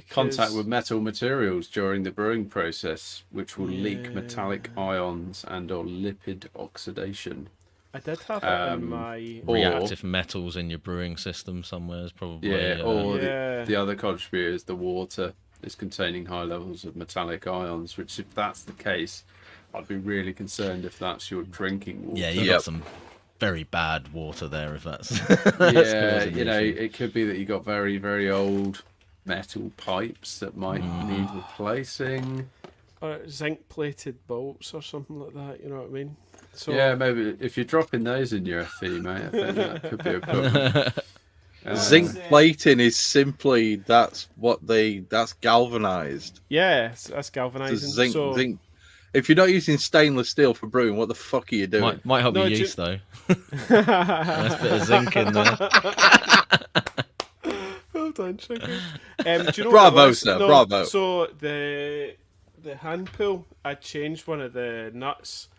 Contact with metal materials during the brewing process, which will leak metallic ions and or lipid oxidation.
I did have it in my
or-
Reactive metals in your brewing system somewhere is probably.
Yeah, or
Yeah.
the other contributor is the water is containing high levels of metallic ions, which if that's the case, I'd be really concerned if that's your drinking water.
yeah, you got some very bad water there if that's.
Yeah, you know, it could be that you got very, very old metal pipes that might need replacing.
or zinc-plated bolts or something like that. You know what I mean? So
Yeah, maybe if you're dropping those in your FE, mate, I think that could be a problem.
Zinc plating is simply that's galvanized.
yeah, that's
It's
galvanizing.
zinc. If you're not using stainless steel for brewing, what the fuck are you doing?
might help
No,
your
ju-
yeast though. Nice bit of zinc in there.
Well done, Sugar. Do you know
Bravo,
what it was?
sir, bravo.
So the hand pull, I changed one of the nuts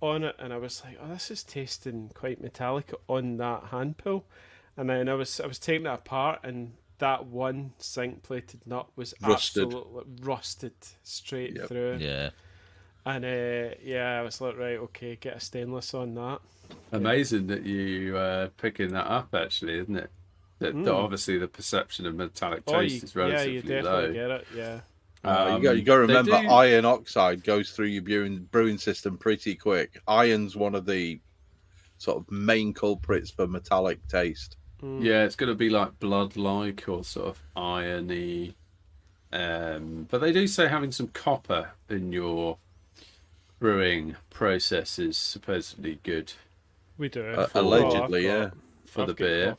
on it, and I was like, "Oh, this is tasting quite metallic on that hand pull." And then I was taking it apart, and that one zinc-plated nut was
Rusted.
absolutely rusted straight
Yep.
through.
Yeah.
And I was like, right, okay, get a stainless on that.
Amazing that you picking that up, actually, isn't it? That obviously the perception of metallic taste is relatively
you definitely
low.
get it. Yeah.
You got to
They
remember,
do-
iron oxide goes through your brewing system pretty quick. Iron's one of the sort of main culprits for metallic taste.
Yeah, it's going to be like blood-like or sort of irony. But they do say having some copper in your brewing process is supposedly good
We do.
Allegedly, yeah.
for the beer.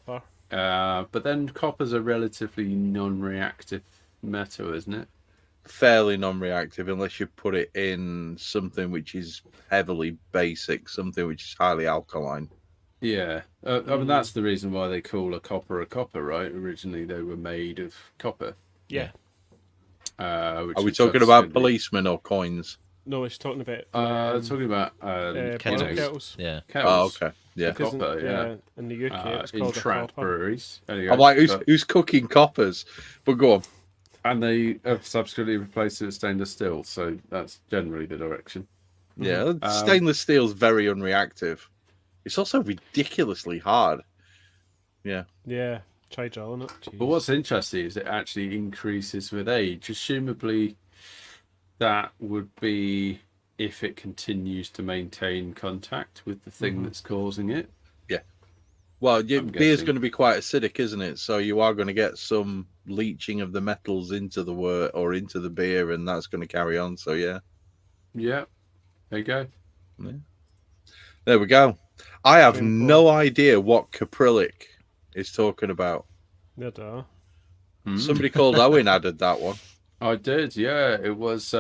But then copper's a relatively non-reactive metal, isn't it?
Fairly non-reactive unless you put it in something which is heavily basic, something which is highly alkaline.
Yeah, I mean that's the reason why they call a copper, right? Originally they were made of copper.
Yeah.
Which
Are we
is
talking about
subsequently-
policemen or coins?
No, he's talking about
talking about
boil
kettles.
kettles.
Yeah.
Oh,
Kettles.
okay. Yeah.
Because
Copper, yeah.
in the UK, it's
In
called a
trap
copper.
breweries. Anyway,
I'm like,
but-
who's cooking coppers? But go on.
and they have subsequently replaced it with stainless steel, so that's generally the direction.
Yeah, stainless steel's very unreactive. It's also ridiculously hard. Yeah.
Yeah, try drilling it. Jeez.
But what's interesting is it actually increases with age. Assumably, that would be if it continues to maintain contact with the thing that's causing it.
Well,
I'm
beer's
guessing.
going to be quite acidic, isn't it? So you are going to get some leaching of the metals into the wort or into the beer, and that's going to carry on. So yeah,
Yeah, there you go.
there we go. I have
Very cool.
no idea what caprylic is talking about.
No duh.
Somebody called Owen added that one.
I did, yeah. It was.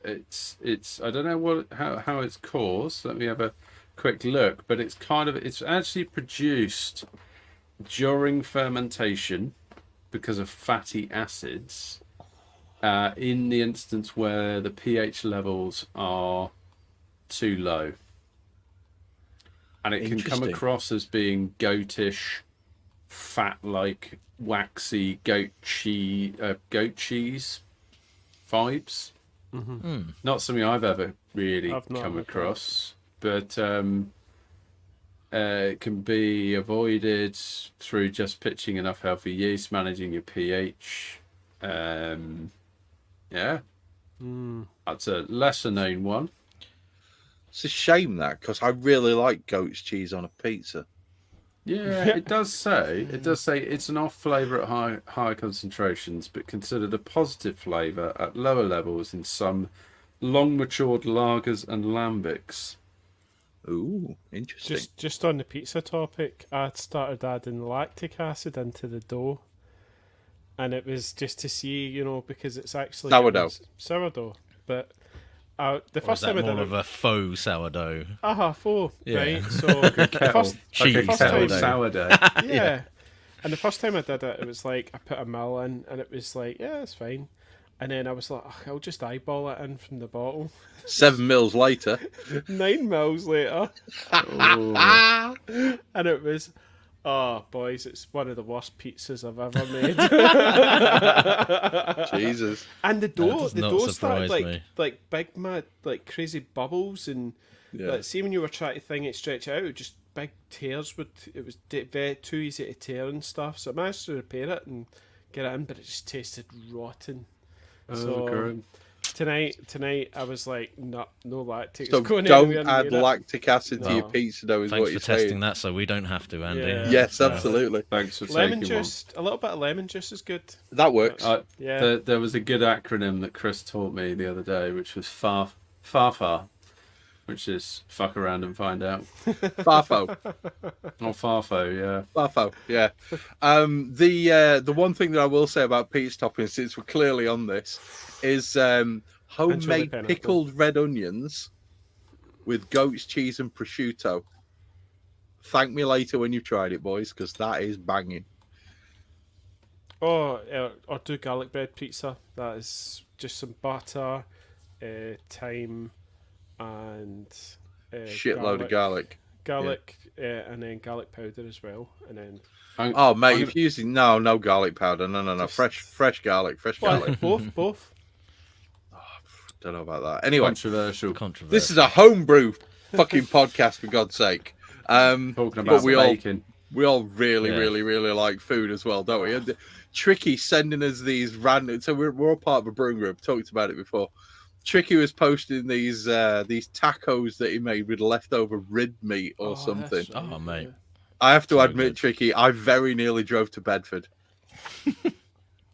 It's. I don't know how it's caused. Let me have a quick look. But it's actually produced during fermentation because of fatty acids. In the instance where the pH levels are too low, and it can come
Interesting.
across as being goatish, fat-like, waxy goat cheese vibes. Not something I've ever really
I've not
come
had that.
across, but it can be avoided through just pitching enough healthy yeast, managing your pH. Yeah, that's a lesser known one.
It's a shame that because I really like goat's cheese on a pizza.
Yeah, it does say it's an off flavour at high concentrations, but considered a positive flavour at lower levels in some long matured lagers and lambics.
Ooh, interesting.
Just on the pizza topic, I'd started adding lactic acid into the dough, and it was just to see, because it's actually
Sourdough.
Sourdough. But the
Or is
first
that
time I
more
did
of a faux sourdough?
faux,
Yeah.
right? So the first,
Cheese
Like a kettle
sourdough.
sourdough.
yeah. And the first time I did it, it was like I put a mill in, and it was like, yeah, it's fine. And then I was like, I'll just eyeball it in from the bottle.
7 mils later.
9 mils later,
Oh,
and it was, oh boys, it's one of the worst pizzas I've ever made.
Jesus.
And the dough,
does
the
not
dough
surprise
started
me.
like big mad, like crazy bubbles, and
Yeah.
like, see when you were trying to thing it stretch out, it would just big tears it was very too easy to tear and stuff. So I managed to repair it and get it in, but it just tasted rotten. So
grim.
tonight I was like, no lactic.
So
It's going
don't
anywhere
add
near it.
lactic acid to your
No.
pizza dough, is
Thanks
what
for
you're
testing
saying.
that, so we don't have to, Andy.
Yeah.
Yes,
Yeah.
absolutely.
Thanks for
Lemon
taking
juice, a little bit of lemon juice is good.
That works.
one.
Yeah.
There was a good acronym that Chris taught me the other day, which was FAFA, which is fuck around and find out.
Farfo.
Or FAFO, yeah.
Farfo, yeah. The one thing that I will say about pizza toppings, since we're clearly on this, is homemade
pineapple.
pickled red onions with goat's cheese and prosciutto. Thank me later when you've tried it, boys, because that is banging.
Or do garlic bread pizza. That is just some butter, thyme, and
Shitload of garlic.
garlic, and then garlic powder as well, and then
Oh, mate,
I'm
if you're using no garlic powder, no,
Just-
fresh garlic.
well, both.
Don't know about that. Anyway,
controversial.
Controversial.
this is a homebrew fucking podcast, for God's sake.
Talking
but
about
we all
bacon.
we all really,
Yeah.
really, really like food as well, don't we? And Tricky sending us these random. So we're all part of a brewing group. Talked about it before. Tricky was posting these tacos that he made with leftover rib meat or something.
That's right,
Oh, mate.
I have to
So
admit,
good.
Tricky, I very nearly drove to Bedford.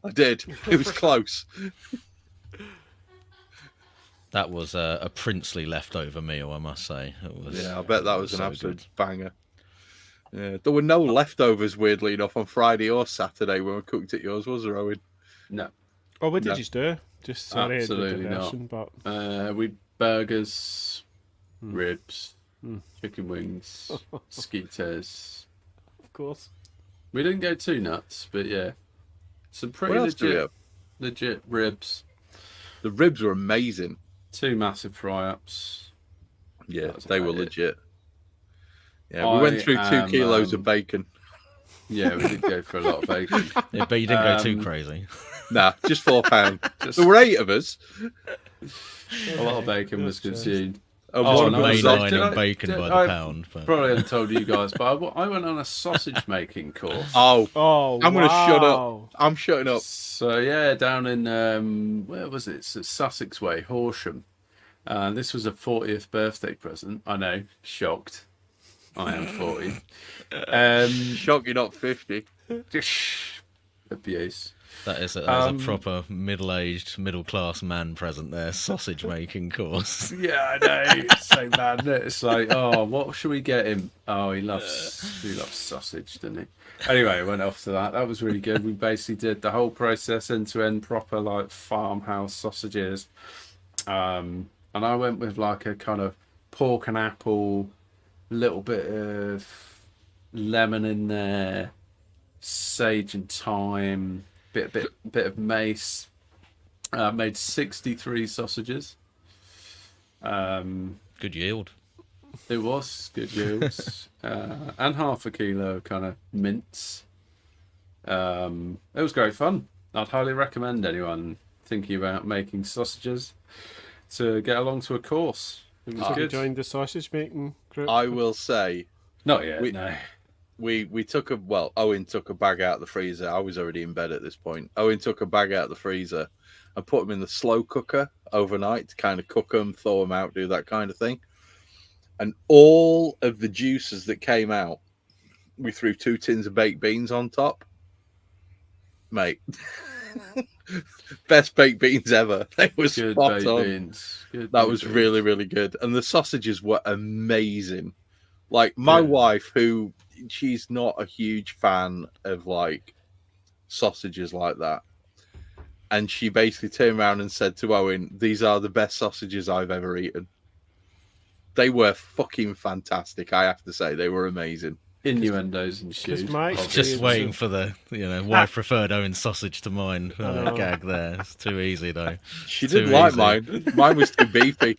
I did. It was close.
That was a princely leftover meal, I must say. It was,
Yeah, I bet that was an
so
absolute
good.
banger. Yeah, there were no leftovers, weirdly enough, on Friday or Saturday when we cooked at yours, was there, Owen?
No.
Oh, what did
No.
you do? Just sorry,
Absolutely
the
not.
diversion, but
We burgers,
Hmm.
ribs, chicken wings, skeeters.
of course.
We didn't go too nuts, but yeah. Some pretty
What else do we have?
legit ribs.
The ribs were amazing.
2 massive fry-ups.
Yeah,
That's
they were
about it.
legit. Yeah, we went through 2 kilos of
am,
bacon.
Yeah, we did go for a lot of bacon.
Yeah, but you didn't go too
Um,
crazy.
Nah, just £4.
Just
There were 8 of us.
a lot of bacon was consumed.
And
Oh,
one of
no,
them
Main
was
so-
on-
line
did
of
I-
bacon
did
by the
I-
pound. But...
Probably haven't told you guys, but I went on a sausage making course.
Oh,
Oh,
I'm going to shut
wow.
up. I'm shutting up.
So yeah, down in where was it? It's at Sussex Way, Horsham. This was a 40th birthday present. I know, shocked. I am 40.
Shock you're not 50.
Abuse.
That is a proper middle-aged, middle-class man present there. Sausage making course.
Yeah, I know. So mad. Isn't it? It's like, oh, what should we get him? Oh, he loves sausage, doesn't he? Anyway, I went off to that. That was really good. We basically did the whole process end to end, proper like farmhouse sausages. And I went with like a kind of pork and apple, little bit of lemon in there, sage and thyme, bit of mace. Made 63 sausages.
Good yield.
It was good yields, and half a kilo kind of mince. It was great fun. I'd highly recommend anyone thinking about making sausages to get along to a course. It was
You
good.
joined the sausage making group.
I will say,
Not yet.
We-
No.
we took Owen took a bag out of the freezer. I was already in bed at this point. Owen took a bag out of the freezer and put them in the slow cooker overnight to kind of cook them, thaw them out, do that kind of thing. And all of the juices that came out, we threw 2 tins of baked beans on top. Mate, Best baked beans ever. They were
Good
spot
baked
on.
beans. Good
That
baked
was
beans.
really, really good. And the sausages were amazing. Like my
Yeah.
wife, who she's not a huge fan of like sausages like that. And she basically turned around and said to Owen, "These are the best sausages I've ever eaten." They were fucking fantastic, I have to say. They were amazing.
Innuendos and shoes.
my
obviously.
experience-
Just waiting for the, wife preferred Owen sausage to mine
know.
gag there. It's too easy, though.
She
Too
didn't like
easy.
mine. Mine was too beefy.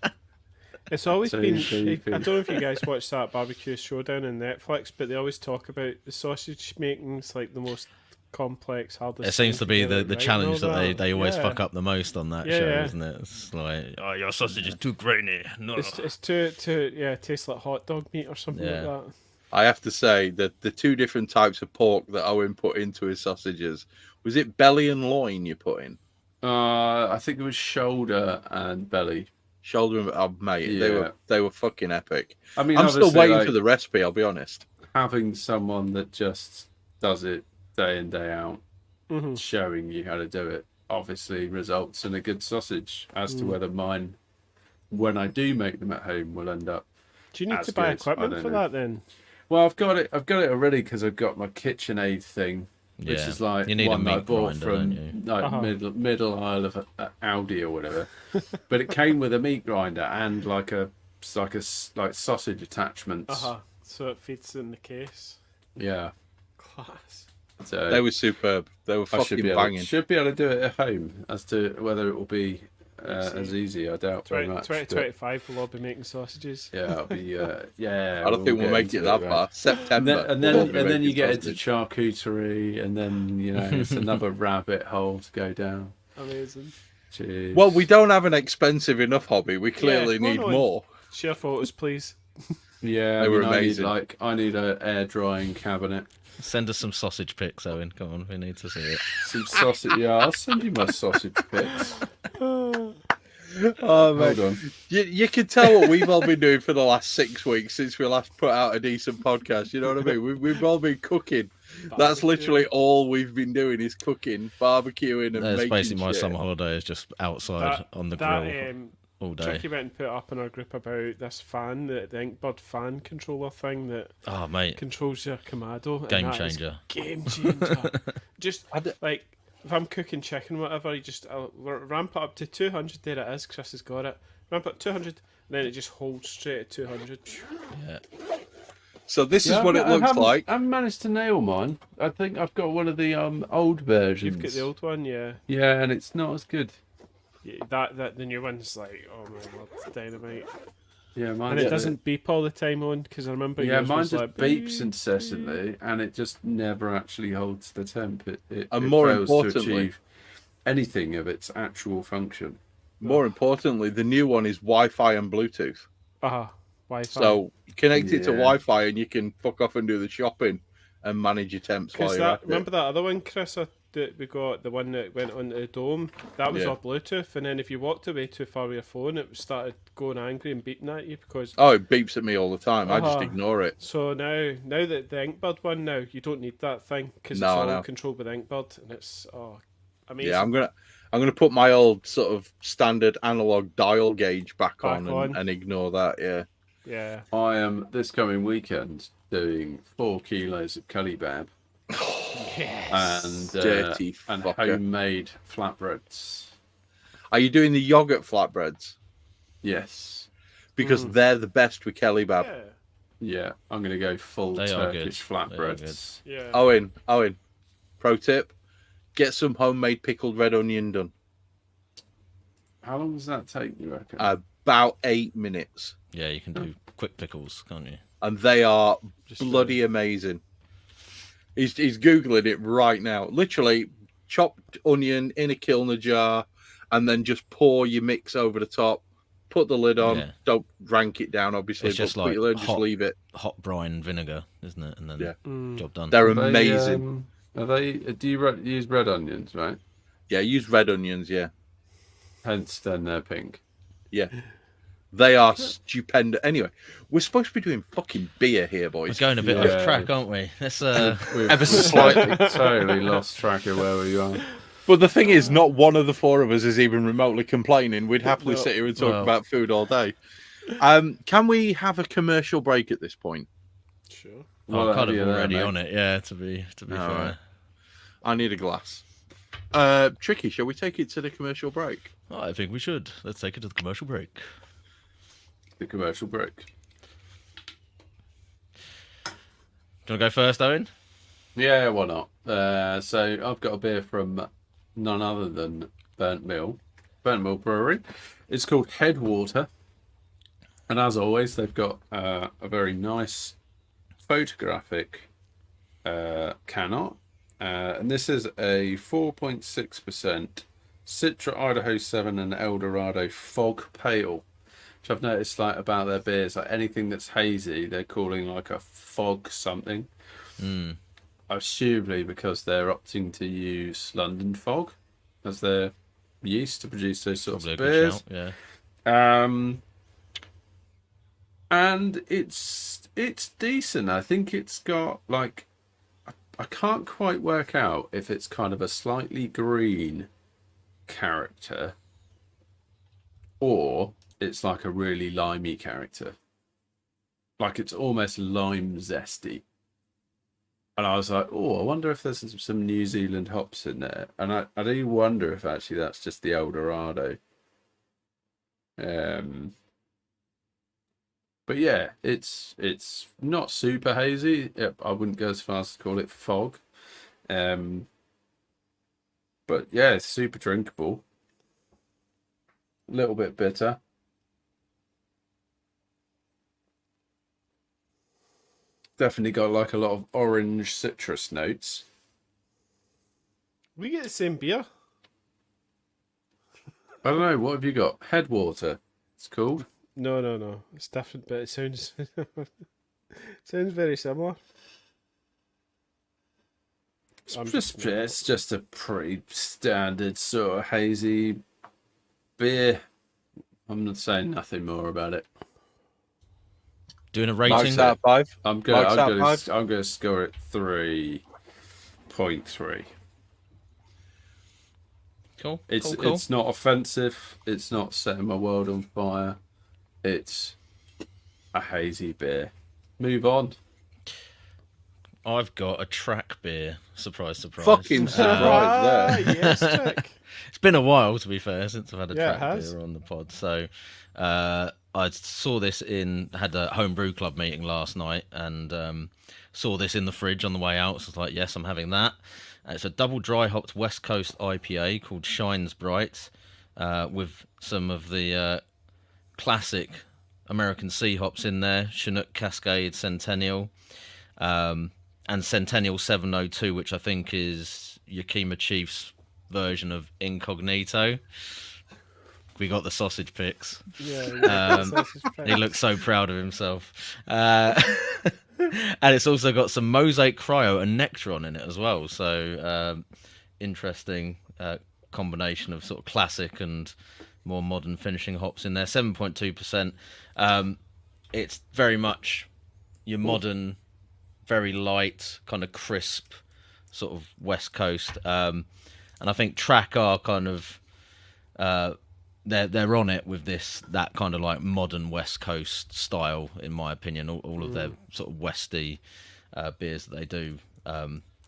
It's always
So
been.
beefy.
I don't know if you guys watch that Barbecue Showdown on Netflix, but they always talk about the sausage making's like the most complex, hardest.
It seems to
thing
be
get it
the
right
challenge
and all
that they always
Yeah.
fuck up the most on that
Yeah,
show,
yeah.
isn't it? It's like, oh, your sausage is too grainy. No.
It's too tastes like hot dog meat or something
Yeah.
like that.
I have to say that the two different types of pork that Owen put into his sausages, was it belly and loin you put in?
I think it was shoulder and belly.
Shoulder and mate,
Yeah.
they were fucking epic.
I mean,
I'm still
obviously,
waiting
like,
for the recipe, I'll be honest.
having someone that just does it day in day out,
Mm-hmm.
showing you how to do it, obviously results in a good sausage. As to whether mine, when I do make them at home, will end up.
Do you need
That's
to buy
good.
equipment
I don't
for
know.
that then?
Well, I've got it already because I've got my KitchenAid thing, which
Yeah.
is like
You need a
one that I
meat
bought
grinder,
from
don't
like
Uh-huh.
middle aisle of Aldi or whatever. But it came with a meat grinder and like sausage attachments.
So it fits in the case.
Yeah,
Class.
so
They were superb. They were
I
fucking banging.
should be able to do it at home. As to whether it will be as easy, I doubt very much. but
2025 we'll all be making sausages.
yeah, it'll be yeah.
I don't think we'll
get
make
into
it that
right?
far. September.
And
we'll be
then you
making
get into
sausage.
charcuterie, and then it's another rabbit hole to go down.
Amazing.
Jeez.
Well, we don't have an expensive enough hobby. We clearly
come on,
need
Owen.
more.
Share photos, please.
yeah,
they were
I need,
amazing.
I need an air drying cabinet.
Send us some sausage pics, Owen. Come on, we need to see it.
Some sausage. Yeah, I'll send you my sausage pics.
Oh, mate.
Hold on.
You can tell what we've all been doing for the last 6 weeks since we last put out a decent podcast. You know what I mean? We've all been cooking. That's literally all we've been doing is cooking, barbecuing, and
That's
making
basically my
shit.
summer holiday is just outside on the grill all day.
Tricky went and put up in our group about this fan, the Inkbird fan controller thing that
Oh, mate,
controls your Kamado. and
game
that is
changer.
Game changer. Just
I d-
like if I'm cooking chicken or whatever, I'll ramp it up to 200. There it is. Chris has got it. Ramp it up 200, and then it just holds straight at 200.
Yeah.
So this is
Yeah,
what it
I
looks
haven't-
like.
I haven't managed to nail mine. I think I've got one of the old versions.
You've got the old one, yeah.
Yeah, and it's not as good.
Yeah, that the new one's like, oh my god, it's dynamite.
Yeah, mine.
And it doesn't beep all the time on because I remember.
Yeah,
yours
mine
was
just
like,
beeps incessantly, and it just never actually holds the temp. It
And more
fails to
importantly-
achieve anything of its actual function.
More importantly, the new one is Wi-Fi and Bluetooth.
Wi-Fi.
So you connect it to
Yeah.
Wi-Fi and you can fuck off and do the shopping and manage your temps while
Because
you're at
remember that other one, Chris, that we got, the one that went on the dome? That was
Yeah.
all Bluetooth, and then if you walked away too far with your phone, it started going angry and beeping at you because.
Oh, it beeps at me all the time. I just
Uh-huh.
ignore it.
So now that the Inkbird one you don't need that thing because
No,
it's all
no.
controlled with Inkbird, and it's amazing.
Yeah, I'm gonna put my old sort of standard analog dial gauge back on. And ignore that. Yeah.
Yeah.
I am this coming weekend doing 4 kilos of kebab and
Dirty
and
fucker.
homemade flatbreads.
Are you doing the yogurt flatbreads?
Yes.
Because they're the best with Kelebab.
Yeah.
Yeah, I'm going to go full
They are good.
Turkish
They are
flatbreads.
Yeah.
Owen, pro tip: get some homemade pickled red onion done.
How long does that take, you reckon?
About 8 minutes,
Yeah, you can do quick pickles, can't you?
and they are
Just
bloody amazing. He's googling it right now. Literally, chopped onion in a Kilner jar, and then just pour your mix over the top. Put the lid on.
Yeah.
Don't rank it down, obviously.
It's just
but
like
put your lid, just
hot-
leave it.
Hot brine vinegar, isn't it? And then
Yeah.
job done.
They're
Are they,
amazing.
Are they? Do you use red onions, right?
Yeah, use red onions. Yeah,
Hence, then they're pink.
yeah. They are stupendous. Anyway, we're supposed to be doing fucking beer here,
We're
boys.
going a bit
Yeah.
off track, aren't we? Let's
We've
Ever so slightly.
totally lost track of where we are.
But the thing is, not one of the four of us is even remotely complaining. We'd happily
No.
sit here and talk
Well.
about food all day. Can we have a commercial break at this point?
Sure.
I'm
Well,
kind of
yeah, there,
already
mate.
on it. Yeah, to be
All
fair.
right. I need a glass. Tricky, shall we take it to the commercial break?
I think we should. Let's take it to the commercial break.
The commercial break.
Do you want to go first, Owen?
Yeah, why not? So I've got a beer from none other than Burnt Mill Brewery. It's called Headwater, and as always, they've got a very nice photographic can art, and this is a 4.6% Citra Idaho 7 and Eldorado Fog Pale, which I've noticed like about their beers, like anything that's hazy, they're calling like a fog something. Assumably because they're opting to use London Fog as their yeast to produce those sorts
Probably a
of
good
beers.
shout. Yeah.
And it's decent. I think it's got like I can't quite work out if it's kind of a slightly green character or it's like a really limey character. Like it's almost lime zesty. And I was like, oh, I wonder if there's some New Zealand hops in there. And I do wonder if actually that's just the Eldorado. But yeah, it's not super hazy. I wouldn't go as far as to call it fog. But yeah, it's super drinkable. A little bit bitter. Definitely got like a lot of orange citrus notes.
We get the same beer.
I don't know, what have you got? Headwater, it's called.
No. It's different, but it sounds sounds very similar.
It's just a pretty standard sort of hazy beer. I'm not saying nothing more about it.
Doing a
Marks
rating.
out of 5.
I'm
Marks out of
gonna
5.
score it 3.3.
Cool.
It's
cool.
it's not offensive. It's not setting my world on fire. It's a hazy beer. Move on.
I've got a track beer. Surprise, surprise.
Fucking surprise there.
Yes, Chick.
It's been a while, to be fair, since I've had a
Yeah, it
track
has.
beer on the pod. So I saw this had a homebrew club meeting last night and saw this in the fridge on the way out. So I was like, yes, I'm having that. And it's a double dry hopped West Coast IPA called Shines Bright with some of the classic American sea hops in there, Chinook, Cascade, Centennial, and Centennial 702, which I think is Yakima Chief's version of Incognito. We got the sausage pics.
Yeah.
He looks so proud of himself. And it's also got some Mosaic Cryo and Nectron in it as well. So interesting combination of sort of classic and more modern finishing hops in there. 7.2%. It's very much your modern, very light, kind of crisp sort of West Coast. And I think Track are kind of they're on it with that kind of like modern West Coast style, in my opinion. All of their sort of Westy beers that they do,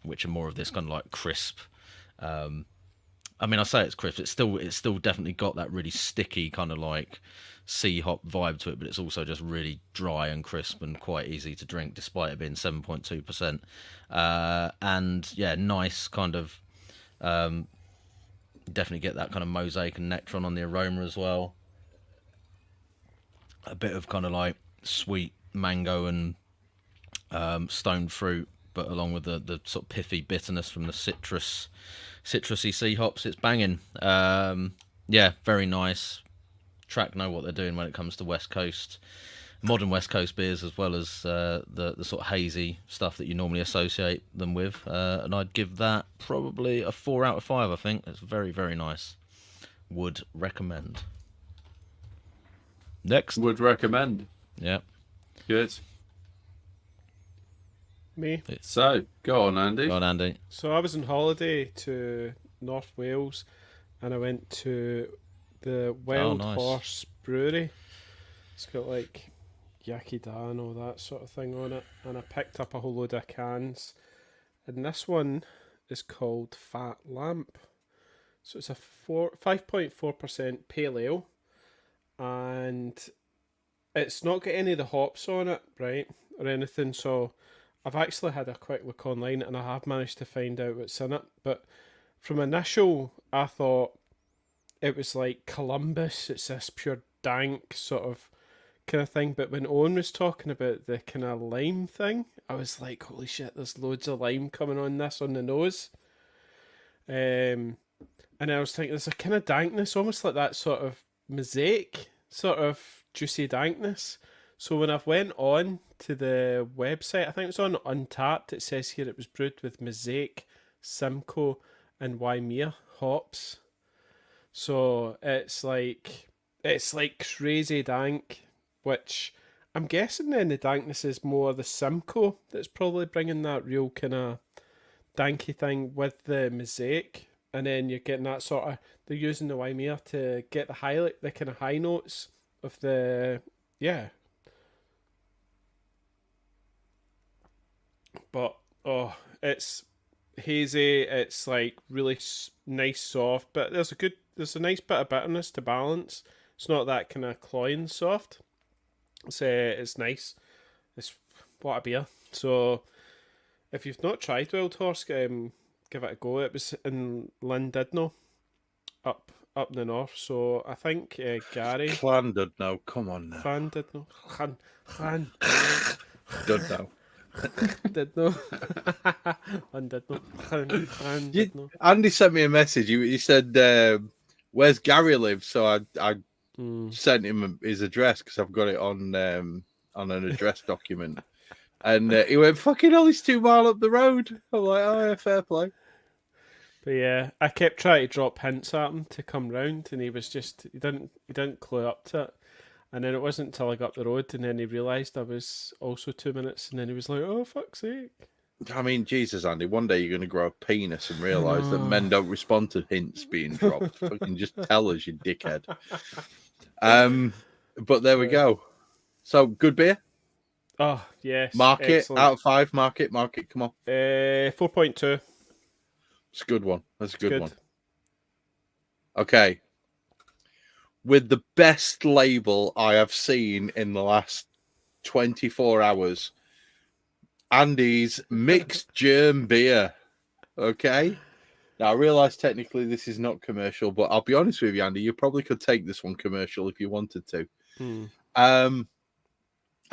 which are more of this kind of like crisp. I mean, I say it's crisp. It's still definitely got that really sticky kind of like sea hop vibe to it, but it's also just really dry and crisp and quite easy to drink, despite it being 7.2%. And yeah, nice kind of. Definitely get that kind of Mosaic and Nectron on the aroma as well. A bit of kind of like sweet mango and stone fruit, but along with the sort of pithy bitterness from the citrusy sea hops. It's banging. Yeah, very nice. Track know what they're doing when it comes to West Coast, modern West Coast beers, as well as the sort of hazy stuff that you normally associate them with. And I'd give that probably a 4 out of 5. I think it's very, very nice. Would recommend. Next.
Would recommend.
Yeah.
Good.
Me.
So, go on, Andy.
Go on, Andy.
So I was on holiday to North Wales, and I went to the Wild
nice.
Horse Brewery. It's got like Yaki Da and all that sort of thing on it, and I picked up a whole load of cans. And this one is called Fat Lamp. So it's a 5.4% pale ale, and it's not got any of the hops on it, right, or anything. So I've actually had a quick look online, and I have managed to find out what's in it. But from initial, I thought it was like Columbus. It's this pure dank sort of kind of thing. But when Owen was talking about the kind of lime thing, I was like, holy shit, there's loads of lime coming on this on the nose. And I was thinking there's a kind of dankness, almost like that sort of mosaic, sort of juicy dankness. So when I've went on to the website, I think it's on Untapped, it says here it was brewed with Mosaic, Simcoe and Waimea hops. So it's like crazy dank, which I'm guessing then the dankness is more the Simcoe that's probably bringing that real kind of danky thing with the Mosaic. And then you're getting that sort of, they're using the Waimea to get the kind of high notes of the, yeah. But, it's hazy, it's like really nice soft, but there's a nice bit of bitterness to balance. It's not that kind of cloying soft. It's nice. It's what a beer. So, if you've not tried Wild Horse, give it a go. It was in Llandudno, up in the north. So I think Gary
Llandudno, come on now.
Llandudno,
Dudno.
Llandudno, Llandudno.
Andy sent me a message. He said, "Where's Gary live?" So I sent him his address because I've got it on an address document. And he went, "Fucking hell, he's 2 miles up the road." I'm like, "Oh, yeah, fair play."
But yeah, I kept trying to drop hints at him to come round, and he didn't clue up to it. And then it wasn't until I got up the road, and then he realised I was also 2 minutes, and then he was like, "Oh, fuck's sake."
I mean, Jesus, Andy, one day you're going to grow a penis and realise that men don't respond to hints being dropped. Fucking just tell us, you dickhead. But there we go. So, good beer?
Oh, yes.
Mark it,
excellent.
out of 5, mark it, come on.
4.2.
It's a good one. That's a good
Good.
one. Okay. With the best label I have seen in the last 24 hours, Andy's mixed germ beer. Okay. Now, I realise technically this is not commercial, but I'll be honest with you, Andy, you probably could take this one commercial if you wanted to.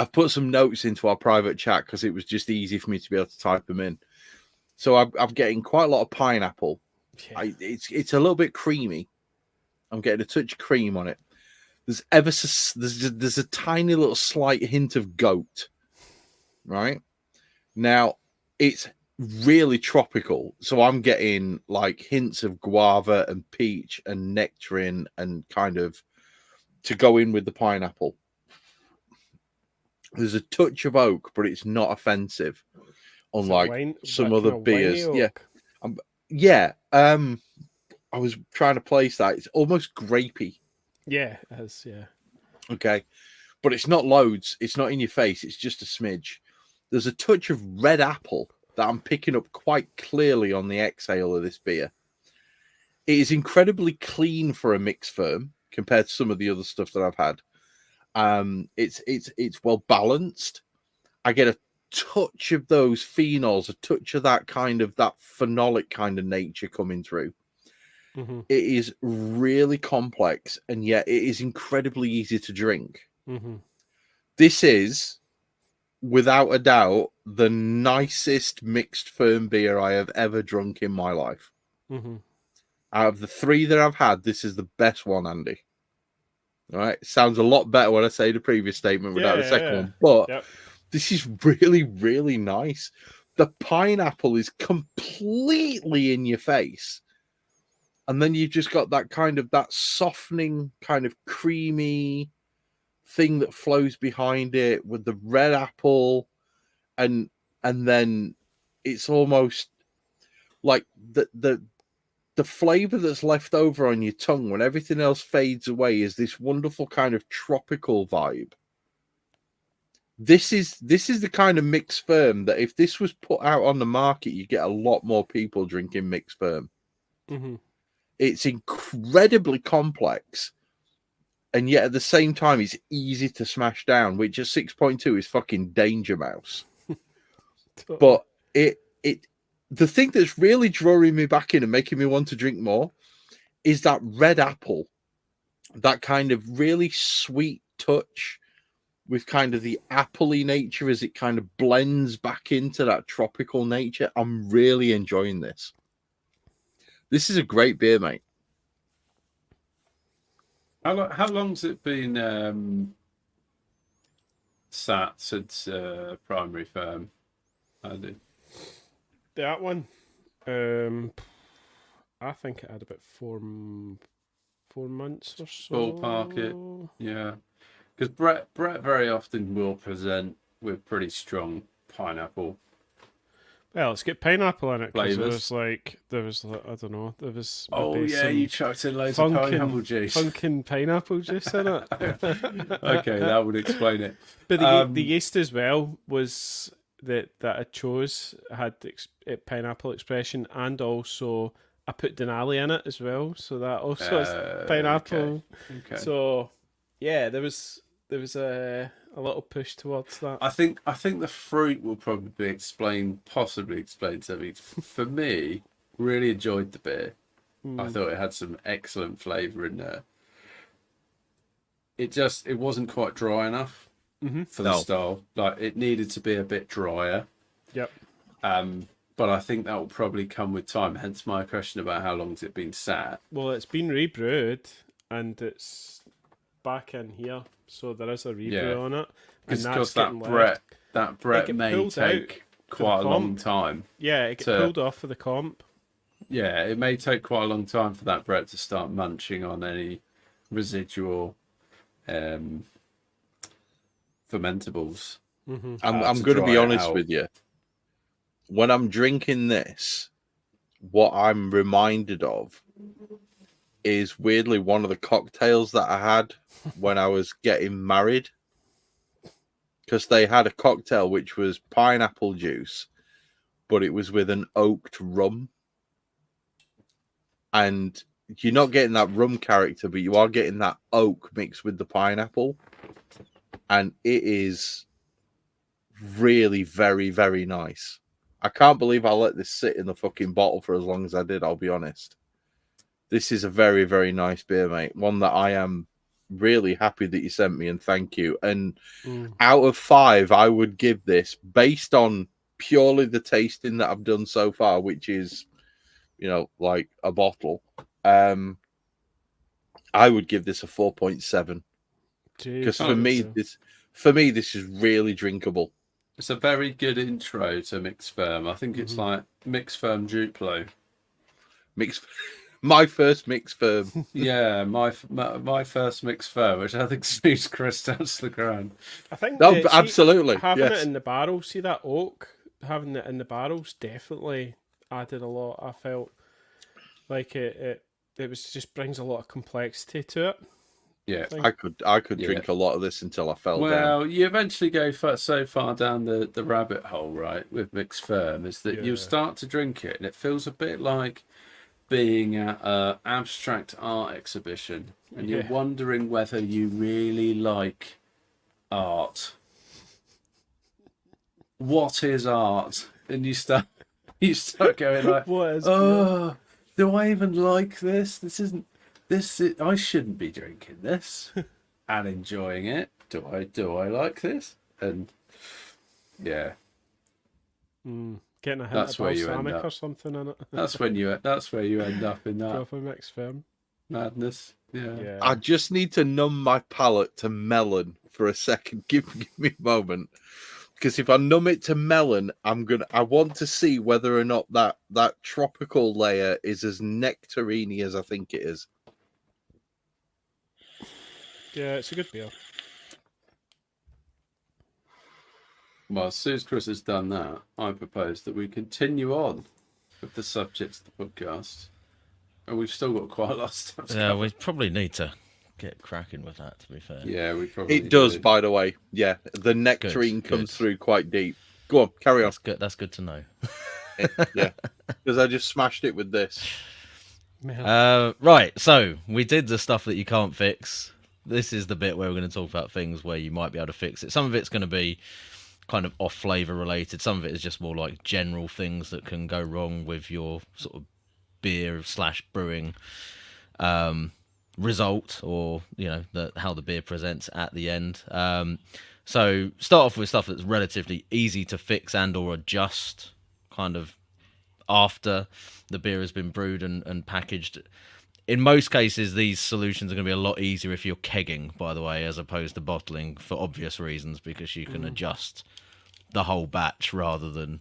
I've put some notes into our private chat because it was just easy for me to be able to type them in. So I'm getting quite a lot of pineapple.
Yeah.
It's a little bit creamy. I'm getting a touch of cream on it. There's a tiny little slight hint of goat. Right? Now, it's really tropical. So I'm getting like hints of guava and peach and nectarine and kind of to go in with the pineapple. There's a touch of oak, but it's not offensive, unlike some other beers. Yeah. I was trying to place that. It's almost grapey.
Yeah, it is, yeah.
Okay. But it's not loads. It's not in your face. It's just a smidge. There's a touch of red apple that I'm picking up quite clearly on the exhale of this beer. It is incredibly clean for a mixed firm compared to some of the other stuff that I've had. It's well balanced. I get a touch of those phenols, a touch of that phenolic kind of nature coming through.
Mm-hmm.
It is really complex, and yet it is incredibly easy to drink.
Mm-hmm.
This is, without a doubt, the nicest mixed firm beer I have ever drunk in my life.
Mm-hmm.
Out of the 3 that I've had, this is the best one, Andy. All right, sounds a lot better when I say the previous statement without the second one, but This is really, really nice. The pineapple is completely in your face, and then you've just got that softening, kind of creamy thing that flows behind it with the red apple, and then it's almost like the the flavor that's left over on your tongue when everything else fades away is this wonderful kind of tropical vibe. This is the kind of mixed firm that if this was put out on the market, you get a lot more people drinking mixed firm.
Mm-hmm.
It's incredibly complex, and yet at the same time, it's easy to smash down, which at 6.2 is fucking Danger Mouse. But the thing that's really drawing me back in and making me want to drink more is that red apple, that kind of really sweet touch with kind of the appley nature as it kind of blends back into that tropical nature. I'm really enjoying this. This is a great beer, mate.
How long's it been sat since primary firm? Andy?
That one, I think it had about 4 months or so.
Ballpark it, yeah. Because Brett very often will present with pretty strong pineapple.
Well, let's get pineapple in it because
Flavours.
there was I don't know, there was
Oh
maybe
yeah,
some
you chucked in loads of pineapple juice.
funkin' pineapple juice in it.
Okay, that would explain it.
But the yeast as well was that I chose had pineapple expression, and also I put Denali in it as well, so that also is pineapple.
Okay.
So yeah, there was a little push towards that.
I think the fruit will probably possibly explain something. For me, really enjoyed the beer. I thought it had some excellent flavour in there. It wasn't quite dry enough for the style. Like, it needed to be a bit drier.
Yep.
But I think that will probably come with time. Hence my question about how long's it been sat.
Well, it's been rebrewed and it's back in here, so there is a rebrew on it.
Because that Brett may take quite a long time.
Yeah, it got pulled off for the comp.
Yeah, it may take quite a long time for that Brett to start munching on any residual fermentables.
I'm going to be honest with you. When I'm drinking this, what I'm reminded of is weirdly one of the cocktails that I had when I was getting married. Because they had a cocktail which was pineapple juice, but it was with an oaked rum. And you're not getting that rum character, but you are getting that oak mixed with the pineapple. And it is really very, very nice. I can't believe I let this sit in the fucking bottle for as long as I did, I'll be honest. This is a very, very nice beer, mate. One that I am really happy that you sent me, and thank you. And out of 5, I would give this, based on purely the tasting that I've done so far, which is, like a bottle, I would give this a 4.7. Because for me, this is really drinkable.
It's a very good intro to Mixed Firm. I think it's like Mixed Firm Duplo.
My first Mixed Firm.
Yeah, my first Mixed Firm, which I think suits Chris down to the ground.
I think
absolutely.
Having
yes.
it in the barrel, see that oak, having it in the barrels definitely added a lot. I felt like it just brings a lot of complexity to it.
Yeah,
I could drink a lot of this until I fell down.
Well, you eventually go so far down the rabbit hole, right, with Mixed Firm, is that you start to drink it and it feels a bit like being at an abstract art exhibition and you're wondering whether you really like art. What is art? And you start going like,
what is
do I even like this? I shouldn't be drinking this and enjoying it. Do I like this? And yeah,
getting a hint
that's
of
where you end
balsamic
up.
or something in it.
That's where you end up in that
Proper Mixed Firm.
madness. Yeah.
I just need to numb my palate to melon for a second. Give me a moment. Because if I numb it to melon, I want to see whether or not that tropical layer is as nectarine as I think it is.
Yeah, it's a good beer.
Well, as soon as Chris has done that, I propose that we continue on with the subject of the podcast. And we've still got quite a lot of stuff. To
Yeah,
cover.
we probably need to get cracking with that. To be fair.
Yeah, we probably.
It does,
do.
by the way. Yeah, the nectarine
Good.
comes through quite deep. Go on, carry on.
That's good. That's good to know.
Yeah, because I just smashed it with this.
Right, so we did the stuff that you can't fix. This is the bit where we're going to talk about things where you might be able to fix it. Some of it's going to be kind of off flavor related. Some of it is just more like general things that can go wrong with your sort of beer / brewing result, or how the beer presents at the end. So start off with stuff that's relatively easy to fix and or adjust kind of after the beer has been brewed and packaged. In most cases, these solutions are going to be a lot easier if you're kegging, by the way, as opposed to bottling, for obvious reasons, because you can adjust the whole batch rather than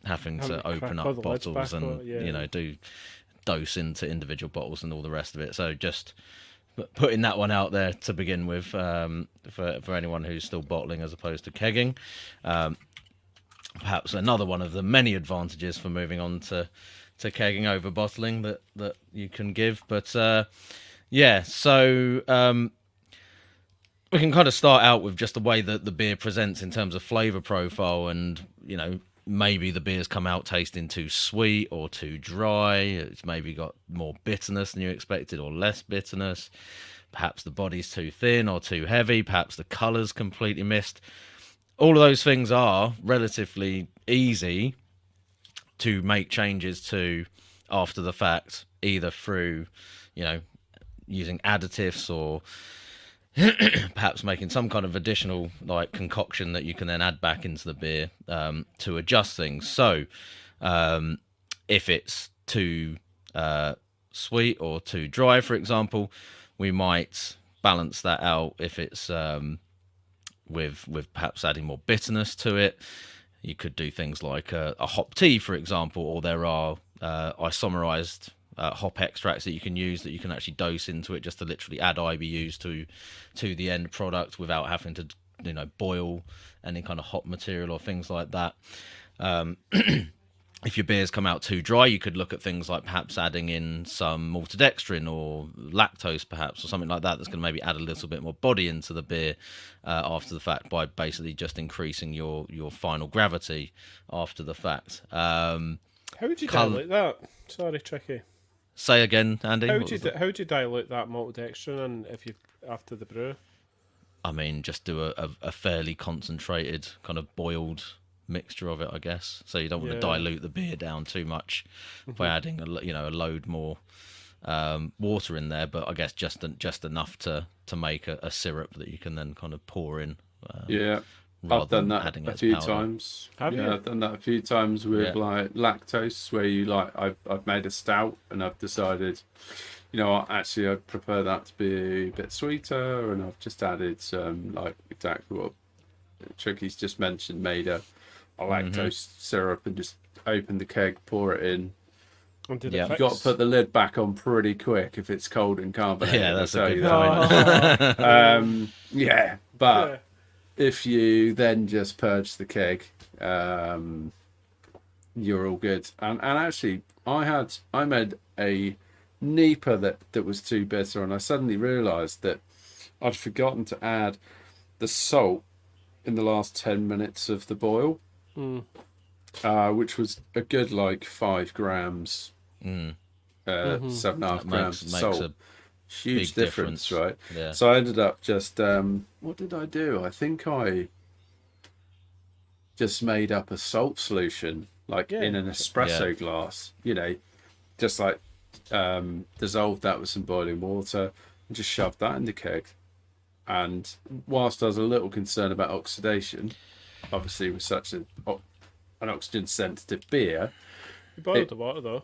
having to open up bottles and do dose into individual bottles and all the rest of it. So just putting that one out there to begin with, for anyone who's still bottling as opposed to kegging. Perhaps another one of the many advantages for moving on to kegging over bottling that you can give. But so we can kind of start out with just the way that the beer presents in terms of flavor profile, and maybe the beer's come out tasting too sweet or too dry. It's maybe got more bitterness than you expected or less bitterness. Perhaps the body's too thin or too heavy. Perhaps the color's completely missed. All of those things are relatively easy to make changes to after the fact, either through, using additives or perhaps making some kind of additional like concoction that you can then add back into the beer to adjust things. So if it's too sweet or too dry, for example, we might balance that out if it's with perhaps adding more bitterness to it. You could do things like a hop tea, for example, or there are isomerized hop extracts that you can use that you can actually dose into it just to literally add IBUs to the end product without having to boil any kind of hop material or things like that. If your beers come out too dry, you could look at things like perhaps adding in some maltodextrin or lactose perhaps, or something like that that's going to maybe add a little bit more body into the beer after the fact, by basically just increasing your final gravity after the fact.
How would you dilute that? Sorry, Tricky.
Say again, Andy.
How would you dilute that maltodextrin and if you after the brew?
I mean, just do a fairly concentrated kind of boiled mixture of it, I guess. So you don't want to dilute the beer down too much by adding a load more water in there, but I guess just enough to make a syrup that you can then kind of pour in.
I've done that a few times.
Have you?
I've done that a few times with like lactose, where you I've made a stout and I've decided, actually I prefer that to be a bit sweeter, and I've just added like exactly what Tricky's just mentioned, made a lactose syrup and just open the keg, pour it in.
You've
got to put the lid back on pretty quick if it's cold and carbonated.
Yeah, that's a good point.
But if you then just purge the keg, you're all good. And actually, I made a Nipah that was too bitter, and I suddenly realised that I'd forgotten to add the salt in the last 10 minutes of the boil, which was a good 5 grams, 7.5 grams of salt.
A
huge difference, right?
Yeah.
So I ended up just, what did I do? I think I just made up a salt solution, in an espresso glass, just dissolved that with some boiling water and just shoved that in the keg. And whilst I was a little concerned about oxidation, obviously with such an oxygen sensitive beer,
You boiled the water though.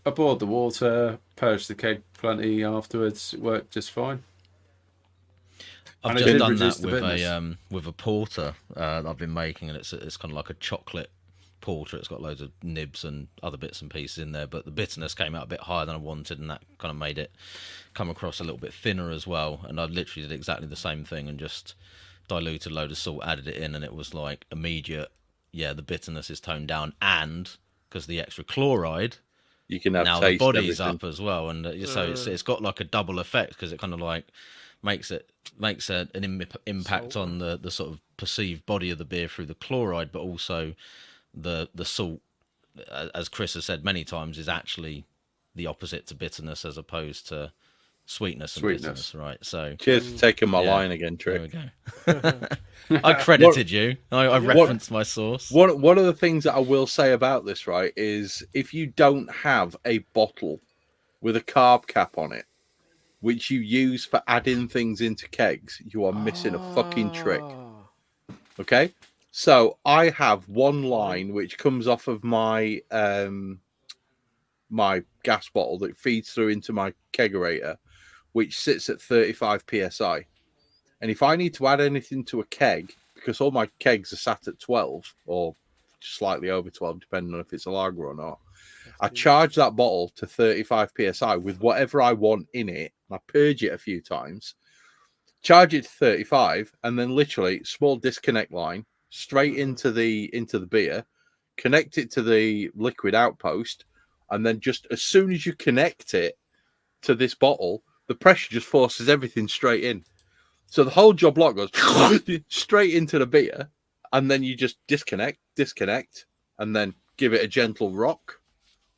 I boiled the water, purged the keg plenty afterwards. It worked just fine.
I've
And it
just
did
done
reduce
that
the
with
bitterness.
with a porter that I've been making, and it's kind of like a chocolate porter. It's got loads of nibs and other bits and pieces in there, but the bitterness came out a bit higher than I wanted, and that kind of made it come across a little bit thinner as well. And I literally did exactly the same thing and just diluted a load of salt, added it in, and it was like immediate. Yeah, the bitterness is toned down, and because the extra chloride
You can have
now the
taste.
body's
everything.
up as well, and so it's got like a double effect because it kind of like makes an impact
Salt.
on the sort of perceived body of the beer through the chloride, but also the salt, as Chris has said many times, is actually the opposite to bitterness as opposed to sweetness and bitterness, right? So
Cheers for taking my
Yeah.
line again,
there
Trick.
we go. I credited you. I referenced my source.
One of the things that I will say about this, right, is if you don't have a bottle with a carb cap on it, which you use for adding things into kegs, you are missing a fucking trick. Okay? So I have one line which comes off of my my gas bottle that feeds through into my kegerator, which sits at 35 psi. And if I need to add anything to a keg, because all my kegs are sat at 12 or slightly over 12, depending on if it's a lager or not, I charge that bottle to 35 psi with whatever I want in it. I purge it a few times, charge it to 35, and then literally small disconnect line straight into the beer, connect it to the liquid outpost, and then just as soon as you connect it to this bottle, the pressure just forces everything straight in. So the whole job lot goes straight into the beer, and then you just disconnect, and then give it a gentle rock,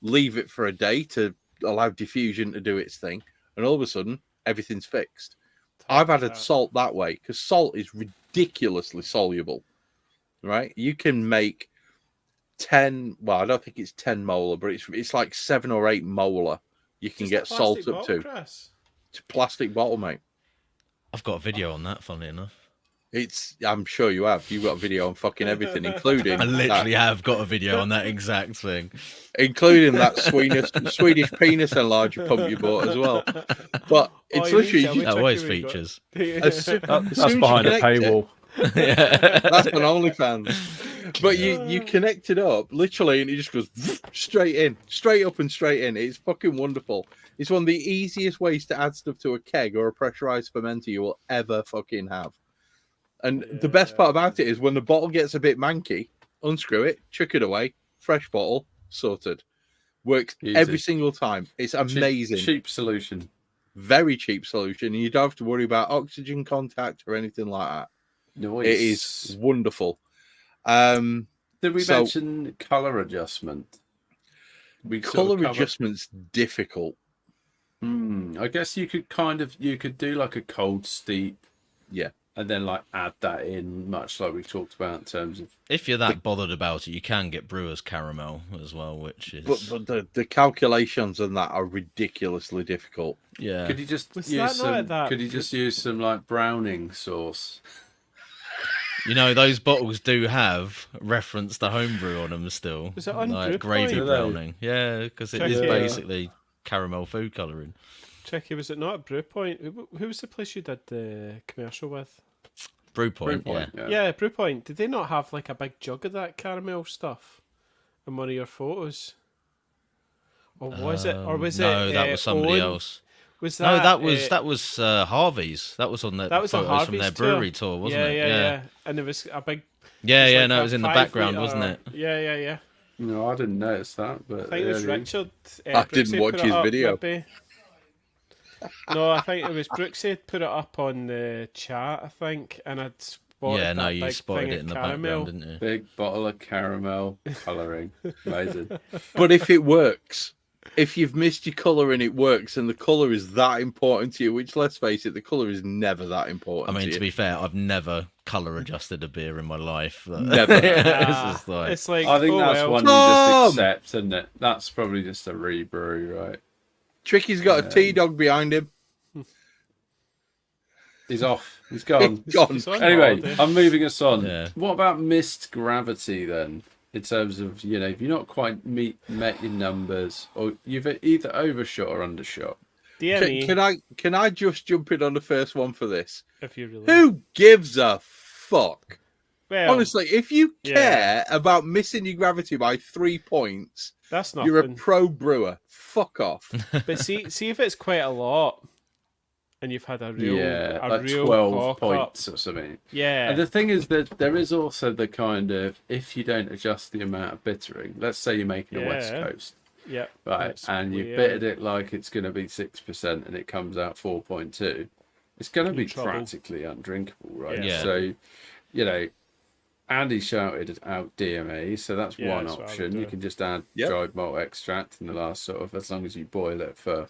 leave it for a day to allow diffusion to do its thing, and all of a sudden, everything's fixed. I've added salt that way because salt is ridiculously soluble, right? You can make 10, well, I don't think it's 10 molar, but it's like 7 or 8 molar you can get salt up to. It's a plastic bottle, mate.
I've got a video on that, funnily enough.
I'm sure you have. You've got a video on fucking everything, including
I literally have got a video on that exact thing.
including that Swedish penis enlarger pump you bought as well. But it's literally
That always features.
as soon
That's
as you
behind a
connect it-
paywall.
That's on OnlyFans. But you connect it up literally, and it just goes straight up and straight in. It's fucking wonderful. It's one of the easiest ways to add stuff to a keg or a pressurized fermenter you will ever fucking have. And the best part about it is when the bottle gets a bit manky, unscrew it, chuck it away, fresh bottle, sorted. Works
Easy.
every single time. It's amazing.
Cheap solution.
Very cheap solution. And you don't have to worry about oxygen contact or anything like that.
Nice.
It is wonderful.
Did we
so-
mention color adjustment? We sort of
Color
covered-
adjustment's difficult.
I guess you could do like a cold steep,
Yeah.
and then like add that in, much like we talked about in terms of.
If you're that bothered about it, you can get brewer's caramel as well, which is
But the calculations on that are ridiculously difficult.
yeah.
Could you just
Was
use
that not
some?
that-
Could you just use some like browning sauce?
You know, those bottles do have reference to homebrew on them still.
Was it on
like
Brew
gravy
Point?
browning? Yeah, because it
Check
is
it.
basically caramel food colouring.
Checky, was it not at Brewpoint? Who was the place you did the commercial with?
Brew Point,
Yeah, Brewpoint. Did they not have like a big jug of that caramel stuff in one of your photos? Or was it? Or was it?
No, that was somebody
Owen?
else.
Was that?
No, that was Harvey's. That was on their
that was a
photos from
Harvey's
their
tour.
brewery tour, wasn't
yeah,
it?
Yeah. And there was a big.
Yeah,
like
no,
a
it was in the
5
background,
litre-
wasn't it?
Yeah.
No, I didn't notice that, but
I think it was
yeah,
Richard.
I didn't
Brooksy
watch
put it
his
up,
video.
maybe. No, I think it was Brooksy put it up on the chat, I think, and I'd spotted
Yeah, no,
that
you
big
spotted
thing
it
of
in the
caramel.
background, didn't you?
Big bottle of caramel colouring. Amazing.
But if it works, if you've missed your colour and it works, and the colour is that important to you, which let's face it, the colour is never that important.
I mean,
to
to
you.
be fair, I've never colour adjusted a beer in my life.
Never.
it's
Ah,
just like,
it's like,
I think
oh,
that's
well.
one you
Tom!
just accept, isn't it? That's probably just a rebrew, right?
Tricky's got a T-Dog behind him.
He's off. He's gone.
Gone.
It's on
Anyway,
holiday.
I'm moving us on.
Yeah.
What about missed gravity then? In terms of, if you're not quite met your numbers, or you've either overshot or undershot.
DME,
Can I just jump in on the first one for this?
if you really.
Who gives a fuck?
Well,
Honestly, if you
yeah.
care about missing your gravity by 3 points,
that's
you're a
nothing.
pro brewer. Fuck off.
But see if it's quite a lot, and you've had a real,
Yeah,
a
like
real
12
cock
points
up.
or something.
Yeah,
And the thing is that there is also the kind of, if you don't adjust the amount of bittering, let's say you're making a West
Yeah.
Coast,
Yeah.
right?
It's
And you've
way
bitted it like it's going to be 6%, and it comes out 4.2. It's going to
In
be
trouble.
practically undrinkable, right?
Yeah.
So, you know, Andy shouted out DME, so that's
Yeah,
one
that's what I would
option. You
do.
can just add
Yep.
dried malt extract in the last sort of, as long as you boil it for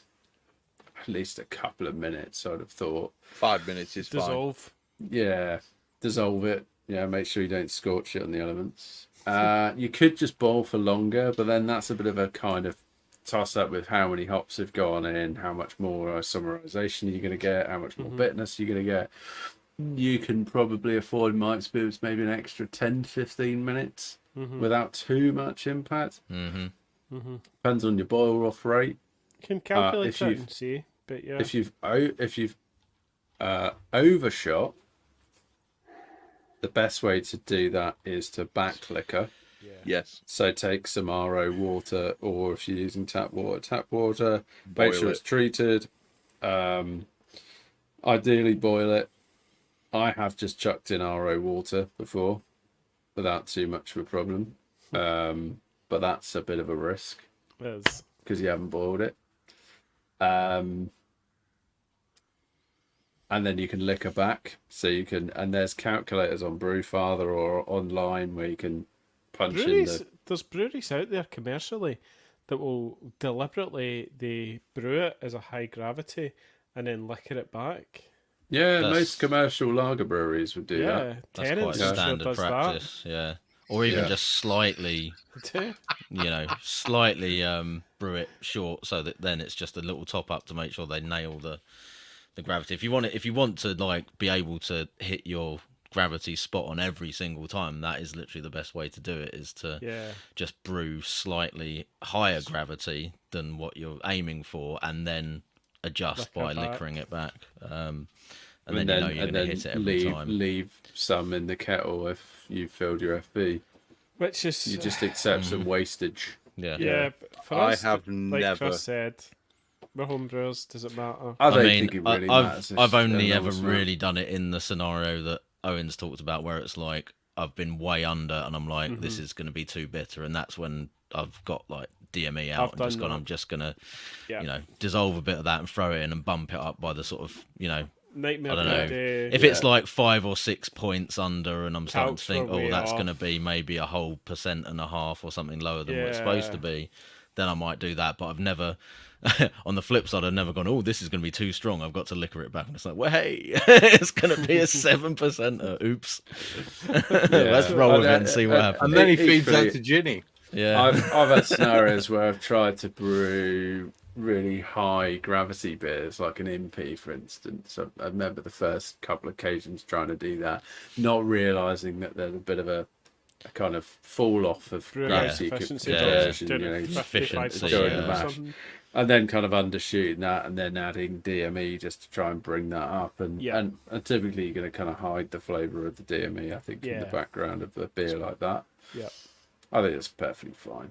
at least a couple of minutes, I'd have thought.
5 minutes is fine.
Dissolve.
Yeah, dissolve it. Yeah, make sure you don't scorch it on the elements. You could just boil for longer, but then that's a bit of a kind of toss up with how many hops have gone in, how much more summarization you're going to get, how much more bitterness you're going to get. You can probably afford, in my experience, maybe an extra 10, 15 minutes without too much impact. Depends on your boil off rate.
You can calculate
if
it
you've-
and see, but yeah.
If you've overshot, the best way to do that is to back liquor.
Yes.
So take some RO water, or if you're using tap water,
Boil
make sure it's
it.
treated. Ideally boil it. I have just chucked in RO water before without too much of a problem. But that's a bit of a risk
Is.
because you haven't boiled it. And then you can liquor back. So you can, and there's calculators on Brewfather or online where you can punch in
Breweries,
the.
there's breweries out there commercially that will deliberately they brew it as a high gravity and then liquor it back.
Yeah,
That's-
most commercial lager breweries would do
Yeah,
that.
That's
Tennent's
quite
sure
standard
does
practice. Yeah. Or even
Yeah.
just slightly,
that.
slightly brew it short so that then it's just a little top up to make sure they nail the gravity. If you want to like be able to hit your gravity spot on every single time, that is literally the best way to do it, is to
Yeah.
just brew slightly higher gravity than what you're aiming for and then adjust
Liquor
by
back.
liquoring it back. And
And
then you know you're going to hit it every time.
leave some in the kettle if you filled your FB.
Which is
You just accept some wastage.
Yeah.
yeah. But for
I
us,
have
like
never.
Chris said, we're homebrewers. Does it matter?
I don't
I mean,
think it really
I've
matters.
I've only
It's
ever
enormous
really done it in the scenario that Owen's talked about, where it's like I've been way under, and I'm like, this is going to be too bitter, and that's when I've got like DME out
I've
and just
done
gone.
that.
I'm just gonna,
Yeah.
dissolve a bit of that and throw it in and bump it up by the sort of,
Nightmare
I don't know.
Day.
If it's like 5 or 6 points under, and I'm starting to
Calcs
think,
were way
that's
off.
going to be maybe a whole 1.5% or something lower than what it's supposed to
Yeah.
be, then I might do that. But I've never, on the flip side, I've never gone, oh, this is going to be too strong. I've got to liquor it back. And it's like, well, hey, it's going to be a 7%. Oops. Let's roll with it and see what happens.
And then he feeds
Equally,
that to Ginny.
Yeah.
I've had scenarios where I've tried to brew really high gravity beers, like an Impey, for instance. I remember the first couple of occasions trying to do that, not realizing that there's a bit of a kind of fall off of
Brewing
gravity
efficiency,
conversion,
doing
you know,
it
efficiency,
55%
during
yeah.
the
or
mash.
something.
and then kind of undershooting that and then adding DME just to try and bring that up. And
Yeah.
and typically you're going to kind of hide the flavour of the DME, I think, in the
Yeah.
background of a beer like that.
Yeah.
I think it's perfectly fine.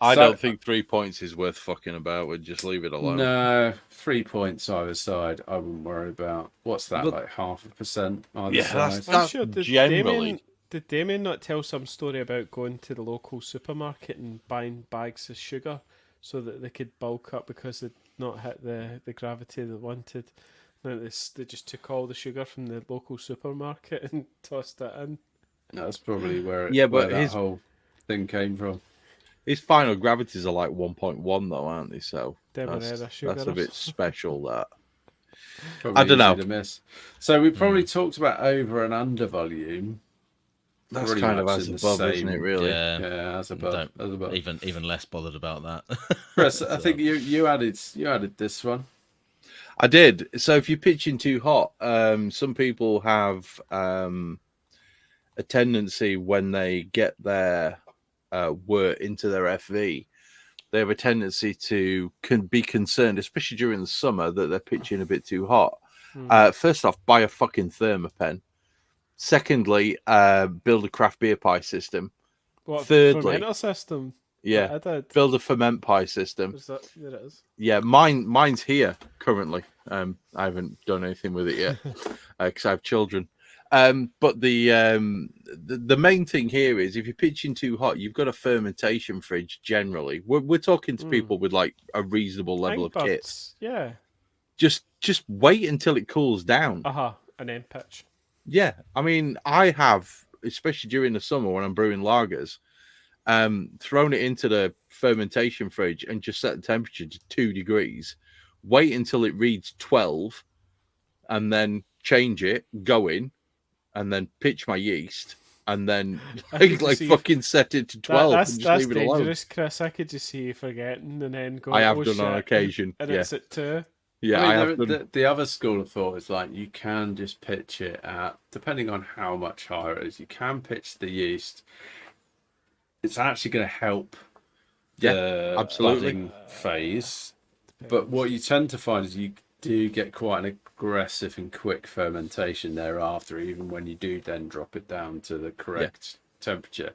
I
So-
don't think 3 points is worth fucking about. We'd just leave it alone.
No, 3 points either side. I wouldn't worry about. What's that,
But-
like 0.5% either
Yeah,
side?
that's-
I'm sure
generally-
did Damien not tell some story about going to the local supermarket and buying bags of sugar so that they could bulk up because they'd not hit the gravity they wanted? Now they just took all the sugar from the local supermarket and tossed it in.
That's probably where
Yeah, but
where that
his-
whole thing came from.
His final gravities are like 1.1 though, aren't they? So
Demerara sugar
that's a
or
bit
something.
special. That
Probably
I don't know.
easy to miss. So we probably talked about over and under volume.
that's
Pretty
kind of
much
as
in the
above, isn't
same-
it? Really?
Yeah.
Yeah, as above.
Don't
As above.
even less bothered about that.
Chris, I think you added this one.
I did. So if you're pitching too hot, some people have a tendency when they get their wort into their FV, they have a tendency to be concerned, especially during the summer, that they're pitching a bit too hot. First off, buy a fucking thermopen. Secondly, build a craft beer pie system.
What,
Thirdly-
fermenter system?
Yeah,
I did.
build a ferment pie system.
Is that, there it is.
Yeah, mine's here currently. I haven't done anything with it yet because I have children. But the main thing here is if you're pitching too hot, you've got a fermentation fridge. Generally, we're talking to people with like a reasonable level of kit.
Tank yeah.
Just wait until it cools down.
And then pitch.
Yeah, I mean, I have, especially during the summer when I'm brewing lagers, thrown it into the fermentation fridge and just set the temperature to 2 degrees. Wait until it reads 12, and then change it, go in, and then pitch my yeast, and then like fucking set it to 12 and just
that's
leave it alone.
dangerous, Chris. I could just see you forgetting and then go.
I have
oh,
done
shit,
on occasion.
and
Yeah,
it's at 2.
yeah,
I
I
mean,
have done.
the other school of thought is like you can just pitch it at, depending on how much higher it is, you can pitch the yeast. It's actually going to help the
absolutely.
budding phase. But what you tend to find is you do get quite an aggressive and quick fermentation thereafter, even when you do then drop it down to the correct temperature.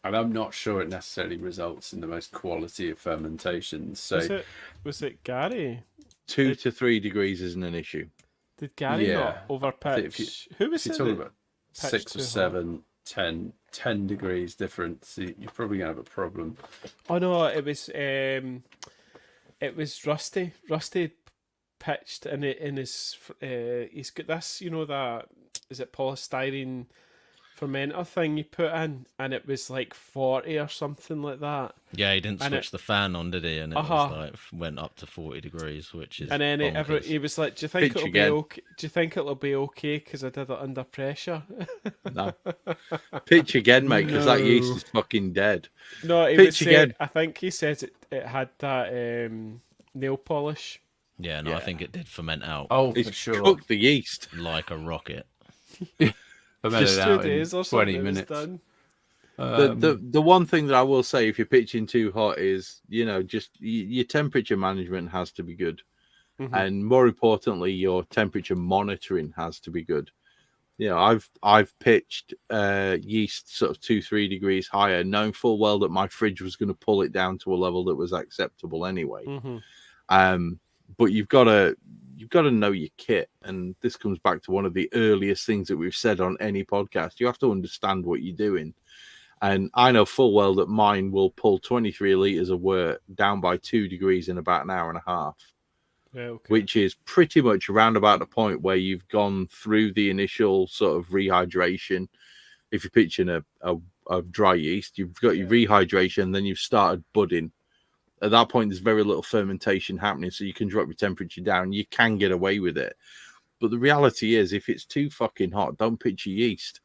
And I'm not sure it necessarily results in the most quality of fermentation. So
Was it Gary?
2 to 3 degrees isn't an issue.
Did Gary not
I think
overpitch? Who was
if
it?
you're talking
that
about
pitched
6
too
or
hot?
7, 10 degrees difference, you're probably going to have a problem.
Oh no, it was Rusty. Rusty pitched in his he's got this, that is it polystyrene fermenter thing you put in, and it was like 40 or something like that.
Yeah, he didn't
And
switch the fan on, did he? And it was like went up to 40 degrees, which is.
And then he was like, "Do you think
Pitch
it'll
again.
be okay? Do you think it'll be okay? Because I did it under pressure."
No, pitch again, mate, because that
No.
yeast is fucking dead.
No, he
Pitch
was saying,
again.
I think he says it had that nail polish.
Yeah, no, I think it did ferment out
Oh,
It's
for sure.
cooked the yeast.
like a rocket.
Fermented
just
2
out in
days or
20
something. It was
minutes.
done.
The one thing that I will say, if you're pitching too hot, is just your temperature management has to be good, and more importantly, your temperature monitoring has to be good. I've pitched yeast sort of 2-3 degrees higher, knowing full well that my fridge was going to pull it down to a level that was acceptable anyway. But you've got to know your kit, and this comes back to one of the earliest things that we've said on any podcast. You have to understand what you're doing. And I know full well that mine will pull 23 litres of wort down by 2 degrees in about an hour and a half, which is pretty much around about the point where you've gone through the initial sort of rehydration. If you're pitching a dry yeast, you've got your rehydration, then you've started budding. At that point, there's very little fermentation happening, so you can drop your temperature down. You can get away with it. But the reality is, if it's too fucking hot, don't pitch your yeast.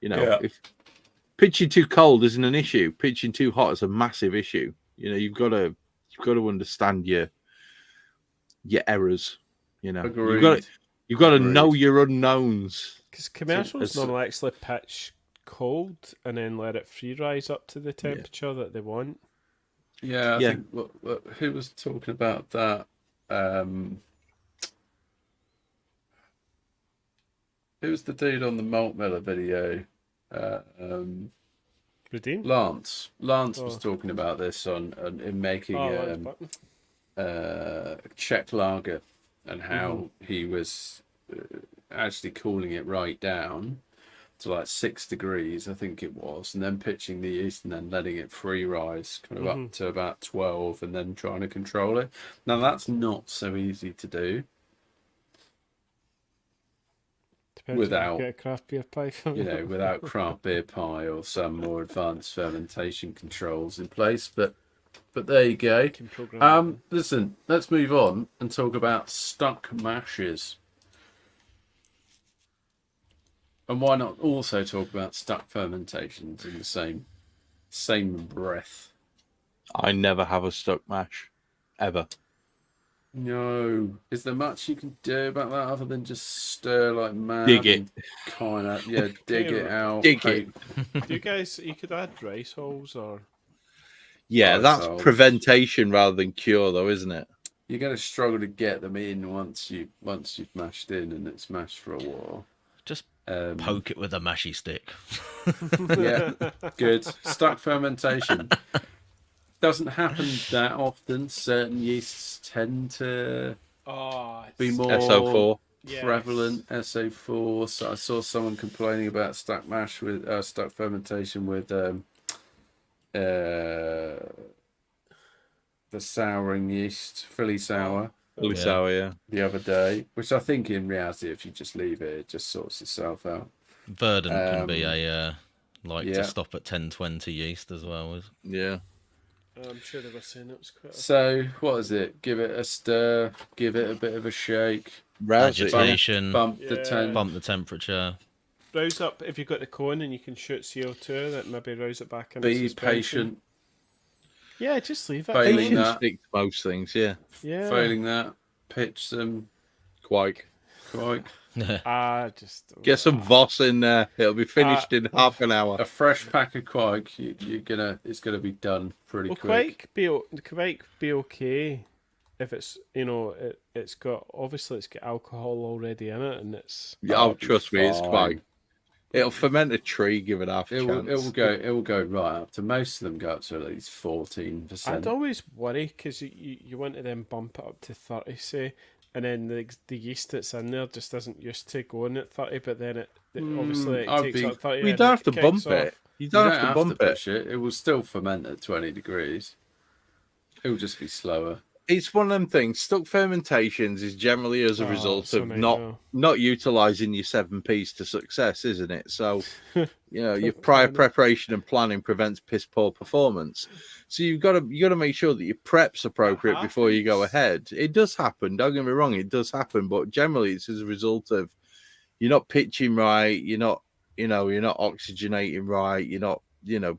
If pitching too cold isn't an issue, pitching too hot is a massive issue. You've got to understand your errors.
Agreed.
You've got to know your unknowns.
Because commercials
it's-
normally actually pitch cold and then let it free rise up to the temperature that they want.
Yeah, I think who was talking about that? Who was the dude on the Malt Miller video?
Redeem?
Lance. Lance was talking about this in making Czech lager, and how he was actually cooling it right down to like 6 degrees, I think it was, and then pitching the yeast and then letting it free rise kind of up to about 12 and then trying to control it. Now that's not so easy to do.
Depends
without-
if you get a craft beer pipe.
Without craft beer pie or some more advanced fermentation controls in place. But there you go.
Can program it.
Listen, let's move on and talk about stuck mashes. And why not also talk about stuck fermentations in the same breath?
I never have a stuck mash, ever.
No. Is there much you can do about that other than just stir like mad?
Dig it.
Kind of, dig it out.
Dig it.
Do you could add rice hulls or...
Yeah,
Oh,
that's
so-
preventation rather than cure, though, isn't it?
You're going to struggle to get them in once you've mashed in and it's mashed for a while.
Just
Um,
poke it with a mashy stick.
Yeah, good. Stuck fermentation doesn't happen that often. Certain yeasts tend to
Oh,
be more
SO4.
prevalent SO4. So I saw someone complaining about stuck mash with stuck fermentation with the souring yeast, Philly sour,
Blue
Yeah.
sour, yeah.
the other day, which I think in reality, if you just leave it, it just sorts itself out.
Verdant can be a
yeah.
to stop at 1020 yeast as well.
Yeah.
I'm sure they were saying it was quite.
So what is it? Give it a stir, give it a bit of a shake,
Rouse it, yeah.
Agitation,
bump the
Yeah.
bump the temperature.
Rouse up if you've got the cone and you can shoot CO2. That maybe rouse it back in.
be patient.
Yeah, just leave it.
Failing
Patience
that.
stick to most things, yeah.
Yeah.
Failing that, pitch some
Quite.
quite
Just
Get some Voss in there. It'll be finished in half an hour.
a fresh pack of quike. It's gonna be done pretty
Well,
quick.
Quake be okay if it's it's got alcohol already in it and it's
Yeah, oh,
That'll be
trust me, it's
fine.
quite. It'll ferment a tree, give it half a
It
chance.
will go right up to most of them go up to at least 14%.
I'd always worry because you want to then bump it up to 30, say, and then the yeast that's in there just isn't used to going at 30, but then obviously it
I'd
takes
be-
up 30.
You
and
don't have to
kicks
bump
off.
it. You
You
don't have to bump it.
push it. It will still ferment at 20 degrees. It will just be slower.
It's one of them things. Stuck fermentations is generally as a
Oh,
result
it's a
of
nightmare.
not utilizing your 7Ps to success, isn't it? So, your
Fair
prior
enough.
preparation and planning prevents piss poor performance. So you got to make sure that your prep's appropriate before you go
happens.
ahead. It does happen. Don't get me wrong. It does happen, but generally it's as a result of you're not pitching right. You're not oxygenating right. You're not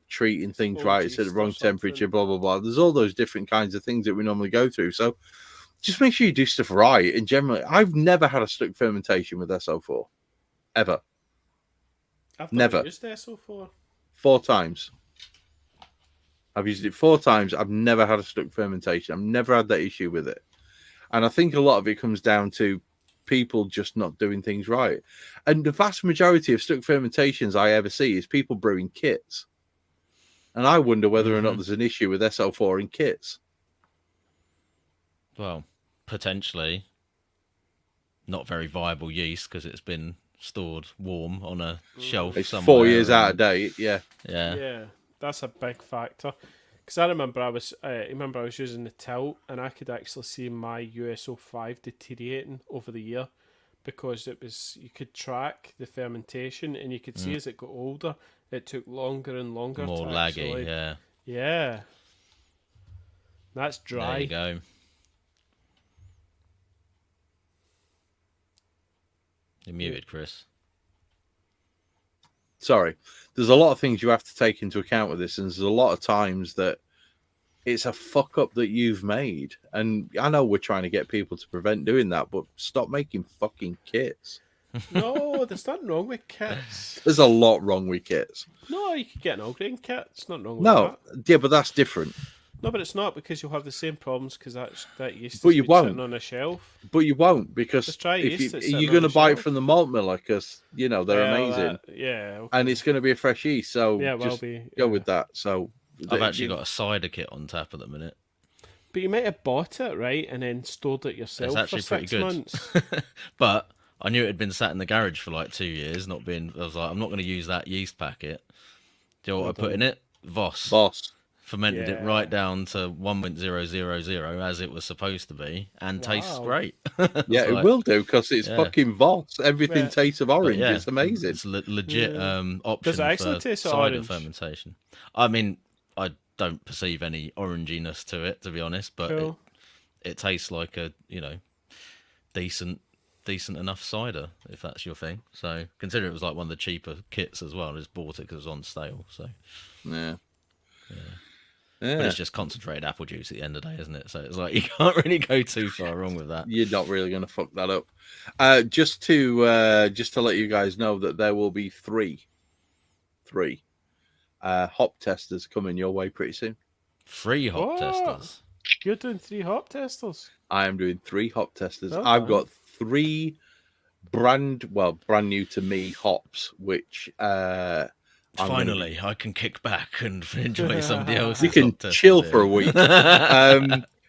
treating things
Old
right. It's at the
yeast or
wrong
something.
temperature. Blah blah blah. There's all those different kinds of things that we normally go through. So just make sure you do stuff right. And generally, I've never had a stuck fermentation with SO4 ever.
I've
Never.
used the SO4.
4 times. I've used it 4 times. I've never had a stuck fermentation. I've never had that issue with it. And I think a lot of it comes down to people just not doing things right. And the vast majority of stuck fermentations I ever see is people brewing kits. And I wonder whether or not there's an issue with SO4 in kits.
Well, potentially not very viable yeast because it's been stored warm on a shelf
It's
somewhere.
4 years out of
and-
date. Yeah.
Yeah.
Yeah, that's a big factor. Because I remember I was using the tilt and I could actually see my USO5 deteriorating over the year because you could track the fermentation and you could see as it got older, it took longer and longer.
More
to
laggy,
actually-
yeah.
Yeah. That's dry.
There you go. You're muted, Chris.
Sorry. There's a lot of things you have to take into account with this, and there's a lot of times that it's a fuck up that you've made. And I know we're trying to get people to prevent doing that, but stop making fucking kits.
No, there's nothing wrong with kits.
There's a lot wrong with kits.
No, you could get an all-grain kit. It's not wrong with
No,
that.
yeah, but that's different.
No, but it's not because you'll have the same problems because that yeast
But
is
you
been
won't.
sitting on a shelf.
But you won't, because
Just try
if
yeast that's sitting
you're
on
going to
the
buy it
shelf.
from the malt miller, because they're
Well,
amazing,
yeah. Okay.
and it's going to be a fresh yeast. So
Yeah, well
just
be.
go
yeah.
with that. So
I've actually got a cider kit on tap at the minute.
But you might have bought it, right, and then stored it yourself
It's actually
for
pretty
6
good.
months.
But I knew it had been sat in the garage for like 2 years, I was like, I'm not going to use that yeast packet. Do you know what I put in it? Voss.
boss.
Fermented it
Yeah.
right down to 1.000 as it was supposed to be and tastes
Wow.
great.
Yeah,
It's
it
like-
will do, because it's
Yeah.
fucking Voss. Everything
Yeah.
tastes of
but
orange.
yeah,
It's amazing.
It's legit option
Does it actually
for
taste of
cider
orange?
fermentation. I mean, I don't perceive any oranginess to it, to be honest, but
Cool.
it tastes like a decent enough cider, if that's your thing. So consider it was like one of the cheaper kits as well. I just bought it because it was on sale. So,
Yeah.
but it's just concentrated apple juice at the end of the day, isn't it? So it's like you can't really go too far wrong with that.
You're not really going to fuck that up. Just to let you guys know that there will be three hop testers coming your way pretty soon.
Free hop
What?
testers.
You're doing 3 hop testers.
I am doing 3 hop testers.
Oh,
I've
nice.
got 3 brand new to me hops, which I'm gonna-
Finally, I can kick back and enjoy somebody else's.
you can
hop testers
chill
here.
for a week.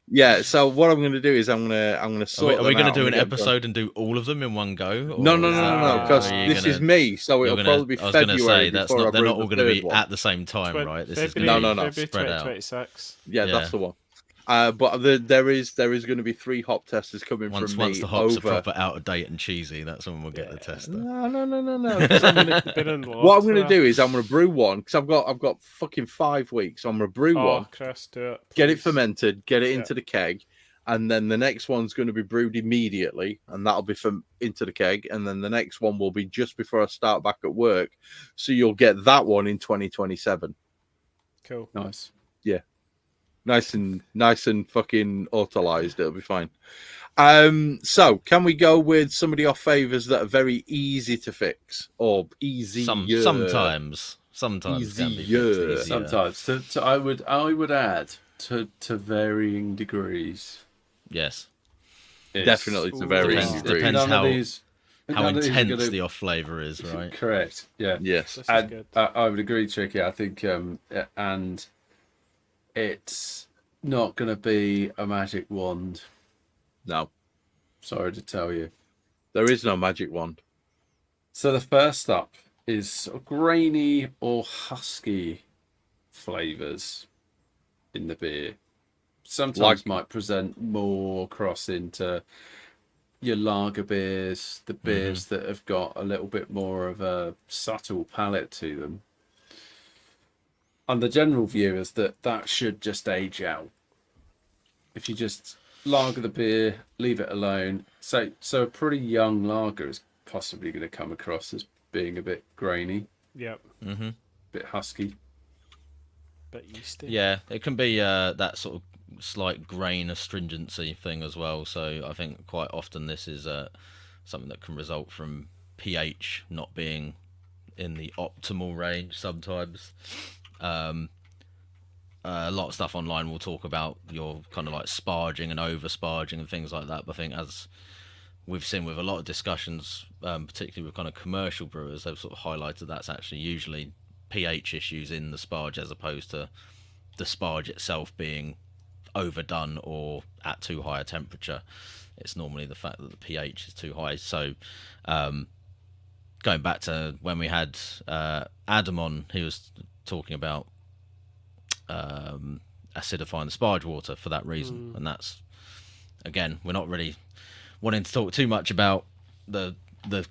Yeah. So what I'm going to do is I'm going to sort.
Are we
going
going to do an episode and do all of them in one go?
No,
No.
because
are you
this is me, so it'll probably be
I was going to
February
say that's
before
not.
I
They're
brew
not all
the
going to
third
be
one.
at the same time, right? This is
February,
going to
No.
be
February
spread out.
2026.
Yeah,
Yeah.
that's the one. But there is going to be 3 hop testers coming
Once
from me
the hops
over.
are proper out of date and cheesy, that's when we'll get the tester.
No. 'Cause I'm gonna,
Been in the
what I'm
loft
going to
for
do is I'm going to brew one because I've got fucking 5 weeks. So I'm going to brew
Oh,
one,
Chris, do it.
get it
please.
fermented, get it
Yeah.
into the keg, and then the next one's going to be brewed immediately, and that'll be from into the keg, and then the next one will be just before I start back at work. So you'll get that one in 2027.
Cool.
Nice.
Nice and fucking autolyzed. It'll be fine. So can we go with some of your favors that are very easy to fix or easy?
Sometimes can be fixed
Easier.
easier.
Sometimes. I would add to varying degrees.
Yes.
It's-
Definitely to varying
Depends-
degrees.
depends
None of
how-
these-
How
none of these are
intense
gonna-
the off flavor is, right?
Correct. Yeah.
Yes.
This is
And
good.
I would agree, Tricky. I think, and it's not going to be a magic wand.
No,
Sorry to tell you.
there is no magic wand.
So the first up is sort of grainy or husky flavors in the beer. Sometimes might present more across into your lager beers, the beers that have got a little bit more of a subtle palate to them. And the general view is that should just age out. If you just lager the beer, leave it alone. So a pretty young lager is possibly going to come across as being a bit grainy,
Yep.
Mm-hmm.
a bit husky.
Bit yeasty.
Yeah, it can be that sort of slight grain astringency thing as well. So I think quite often this is something that can result from pH not being in the optimal range sometimes. A lot of stuff online will talk about your kind of like sparging and over sparging and things like that. But I think as we've seen with a lot of discussions, particularly with kind of commercial brewers, they've sort of highlighted that's actually usually pH issues in the sparge as opposed to the sparge itself being overdone or at too high a temperature. It's normally the fact that the pH is too high. So going back to when we had Adam on, he was talking about acidifying the sparge water for that reason. And that's, again, we're not really wanting to talk too much about the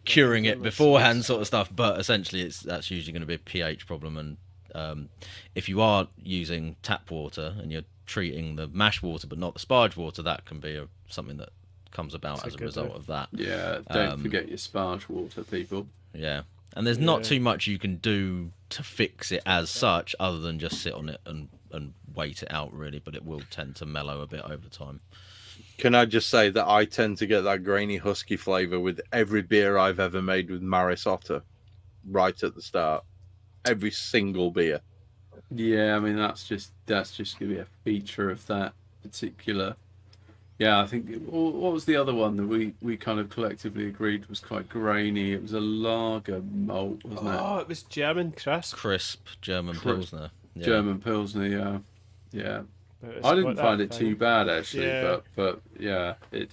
curing it beforehand sort of stuff, but essentially that's usually going to be a pH problem. And if you are using tap water and you're treating the mash water but not the sparge water, that can be something that comes about
That's
as
a
a
good
result
one.
of that.
Yeah, don't forget your sparge water, people.
Yeah. And there's not
Yeah.
too much you can do to fix it as such other than just sit on it and wait it out, really, but it will tend to mellow a bit over time.
Can I just say that I tend to get that grainy husky flavor with every beer I've ever made with Maris Otter right at the start. Every single beer.
Yeah, I mean that's just going to be a feature of that particular. Yeah, I think what was the other one that we kind of collectively agreed was quite grainy? It was a lager malt, wasn't
Oh, it was German crisp.
Crisp German
Crisp.
Pilsner.
it?
Yeah.
German Pilsner, yeah.
But it's
I didn't
got
find
that
it
thing.
too bad actually,
Yeah.
but yeah, it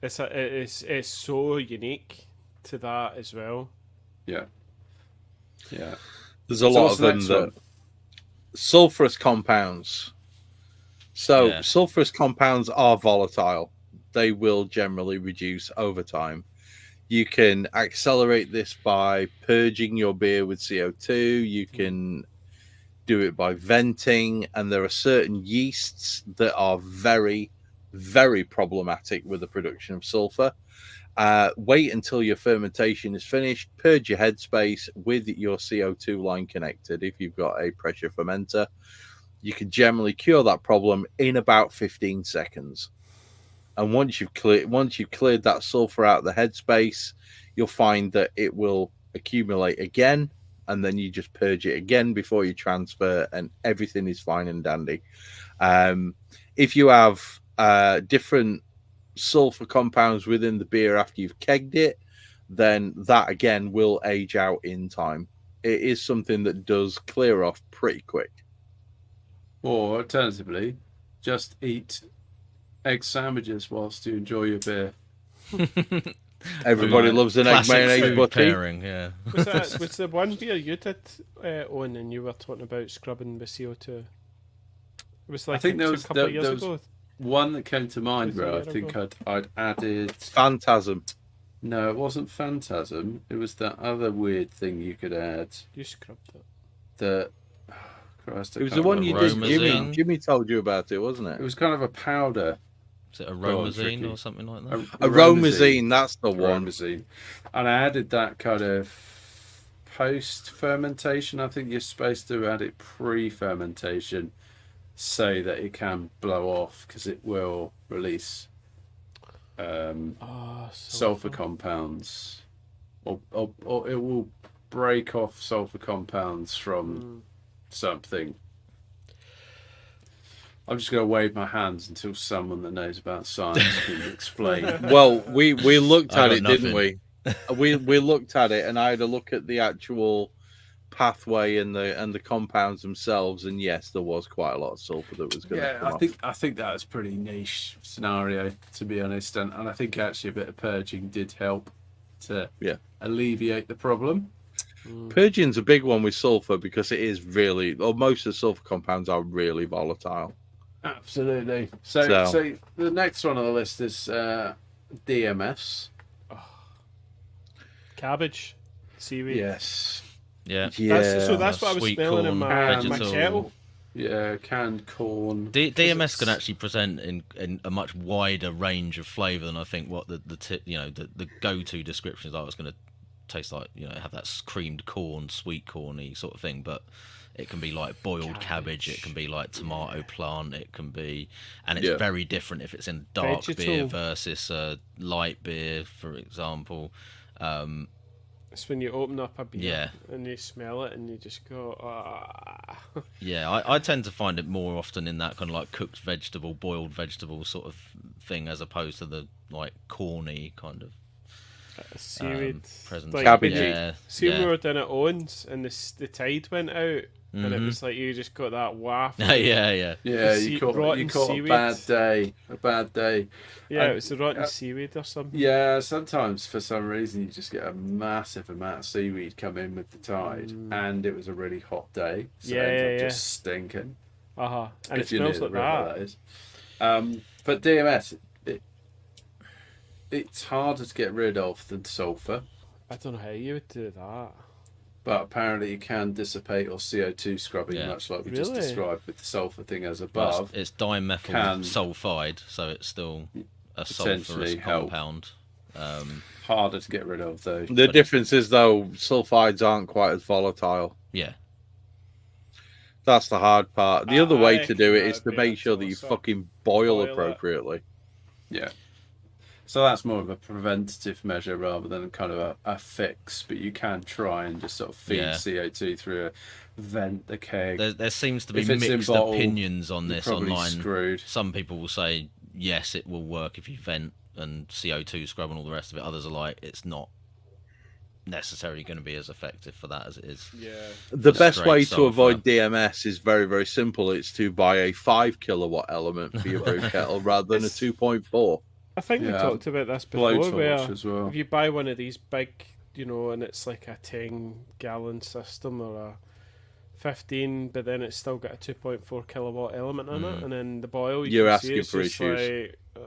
It's so unique to that as well.
yeah.
There's a
So
lot
what's
of
the
them
next
that
one?
sulfurous compounds. So
Yeah.
sulfurous compounds are volatile. They will generally reduce over time. You can accelerate this by purging your beer with CO2. You can do it by venting, and there are certain yeasts that are very, very problematic with the production of sulfur. Wait until your fermentation is finished. Purge your headspace with your CO2 line connected. If you've got a pressure fermenter, you can generally cure that problem in about 15 seconds. And once you've cleared that sulfur out of the headspace, you'll find that it will accumulate again, and then you just purge it again before you transfer, and everything is fine and dandy. If you have different sulfur compounds within the beer after you've kegged it, then that again will age out in time. It is something that does clear off pretty quick.
Or alternatively, just eat egg sandwiches whilst you enjoy your beer.
Everybody loves an egg
Classic
mayonnaise
food
butty.
pairing, yeah.
Was the one beer you did own and you were talking about scrubbing with CO2? It was like
I think there
a
was
couple of years
there was
ago.
one that came to mind
Was it a
where I
year
think
ago?
I'd added.
Phantasm.
No, it wasn't Phantasm. It was that other weird thing you could add.
You scrubbed it.
The Christ, I
It was
can't
the one you did.
remember.
Romazine.
Jimmy told you about it, wasn't
It
it?
was kind of a powder.
Is it a
on,
Romazine
Tricky.
or something like that?
Aromazine, that's the one.
Aromazine. And I added that kind of post fermentation. I think you're supposed to add it pre fermentation so that it can blow off because it will release sulfur compounds, or it will break off sulfur compounds from something. I'm just going to wave my hands until someone that knows about science can explain.
Well, we looked
I
at
got
it, didn't
nothing.
we? We looked at it, and I had a look at the actual pathway and the compounds themselves, and yes, there was quite a lot of sulfur that was going to
Yeah,
come
I think that was a pretty niche scenario, to be honest, and I think actually a bit of purging did help to alleviate the problem.
off. Purging's a big one with sulfur because it is really, or most of the sulfur compounds are really volatile.
Absolutely. So the next one on the list is DMS.
Cabbage, seaweed.
Yes.
Yeah.
That's what I was
Sweet
smelling in
corn,
my
vegetal.
kettle.
Yeah, canned corn.
DMS can actually present in a much wider range of flavour than I think what the go-to description is. I was going to taste like, have that creamed corn, sweet corny sort of thing, but it can be like boiled cabbage, it can be like tomato plant, it can be, and it's very different if it's in dark beer versus a light beer, for example.
It's when you open up a beer and you smell it and you just go, ah.
Yeah, I tend to find it more often in that kind of like cooked vegetable, boiled vegetable sort of thing, as opposed to the like corny kind of
Seaweed.
presentation.
Cabbagey.
We were down at Owens and the tide went out and it was like you just got that waft.
Yeah.
Yeah, you caught
seaweed.
a bad day.
Yeah, it was a rotten seaweed or something.
Yeah, sometimes for some reason you just get a massive amount of seaweed come in with the tide, and it was a really hot day, so it ended up just stinking.
And it
If you knew
smells
the
like
river,
that.
is. But DMS, it's harder to get rid of than sulfur,
I don't know how you would do that.
but apparently you can dissipate or CO2 scrubbing, much like we just
Really?
described with the sulfur thing as
Well,
above.
it's dimethyl
can
sulfide, so it's still a
potentially
sulfurous
help.
compound.
Harder to get rid of though.
The difference is though, sulfides aren't quite as volatile.
Yeah.
That's the hard part. The other way to do it
reckon
is to
that'd be
make sure that you
also-
fucking boil
boil it.
appropriately.
Yeah. So that's more of a preventative measure rather than kind of a fix, but you can try and just sort of feed
Yeah.
CO2 through a vent, the keg.
There seems to be
If it's in
mixed
bottle,
opinions on
You're
this
probably
online.
screwed.
Some people will say yes, it will work if you vent and CO2 scrub and all the rest of it. Others are like, it's not necessarily going to be as effective for that as it is.
Yeah.
The
Just
best
straight
way to
sulfur.
avoid DMS is very, very simple. It's to buy a 5 kilowatt element for your brew kettle rather than a 2.4.
I think we
Yeah.
talked about this before, where
Blowtorch as well.
if you buy one of these big, and it's like a 10-gallon system or a 15, but then it's still got a 2.4 kilowatt element in it, and then the boil,
You're
can see
asking
it's
for
just
issues.
like,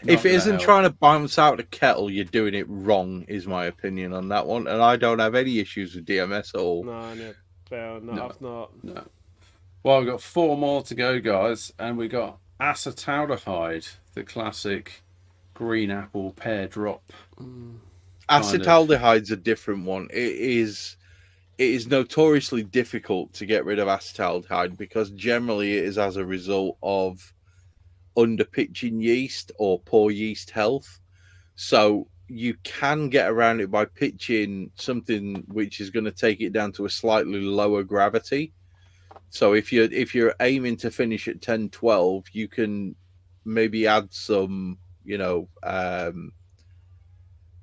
If it
gonna
isn't
help.
trying to bounce out the kettle, you're doing it wrong, is my opinion on that one. And I don't have any issues with DMS at all.
no, well, no,
No.
I've not.
No. Well, we've got 4 more to go, guys, and we got acetaldehyde, the classic green apple pear drop.
Acetaldehyde's a different one. It is notoriously difficult to get rid of acetaldehyde because generally it is as a result of underpitching yeast or poor yeast health. So you can get around it by pitching something which is going to take it down to a slightly lower gravity. So if you're aiming to finish at 10-12, you can maybe add some,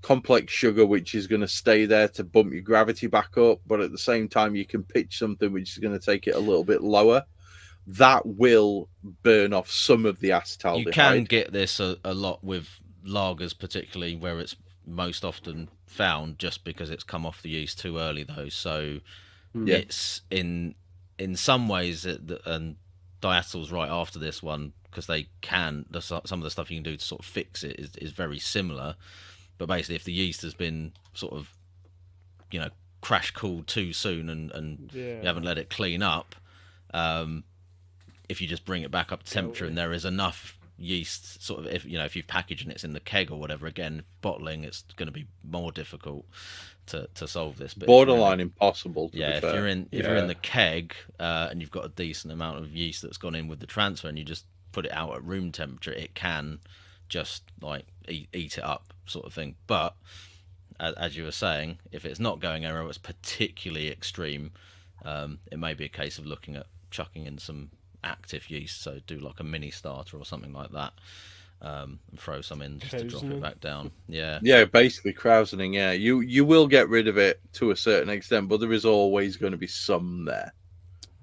complex sugar, which is going to stay there to bump your gravity back up. But at the same time, you can pitch something which is going to take it a little bit lower. that will burn off some of the acetaldehyde.
You can get this a lot with lagers, particularly where it's most often found, just because it's come off the yeast too early, though. So
Yeah.
it's in some ways, and diacetyl's right after this one, because they can some of the stuff you can do to sort of fix it is very similar. But basically, if the yeast has been sort of, crash cooled too soon and you haven't let it clean up, if you just bring it back up to temperature and there is enough yeast, sort of, if you've packaged and it's in the keg or whatever, again, bottling, it's going to be more difficult to solve this. But
borderline impossible. To be
if
fair.
you're in the keg and you've got a decent amount of yeast that's gone in with the transfer, and you just put it out at room temperature, it can just like eat it up, sort of thing. But as you were saying, if it's not going anywhere, it's particularly extreme, it may be a case of looking at chucking in some active yeast, so do like a mini starter or something like that, and throw some in just to drop it back down. Yeah,
basically krausening. Yeah, you will get rid of it to a certain extent, but there is always going to be some there.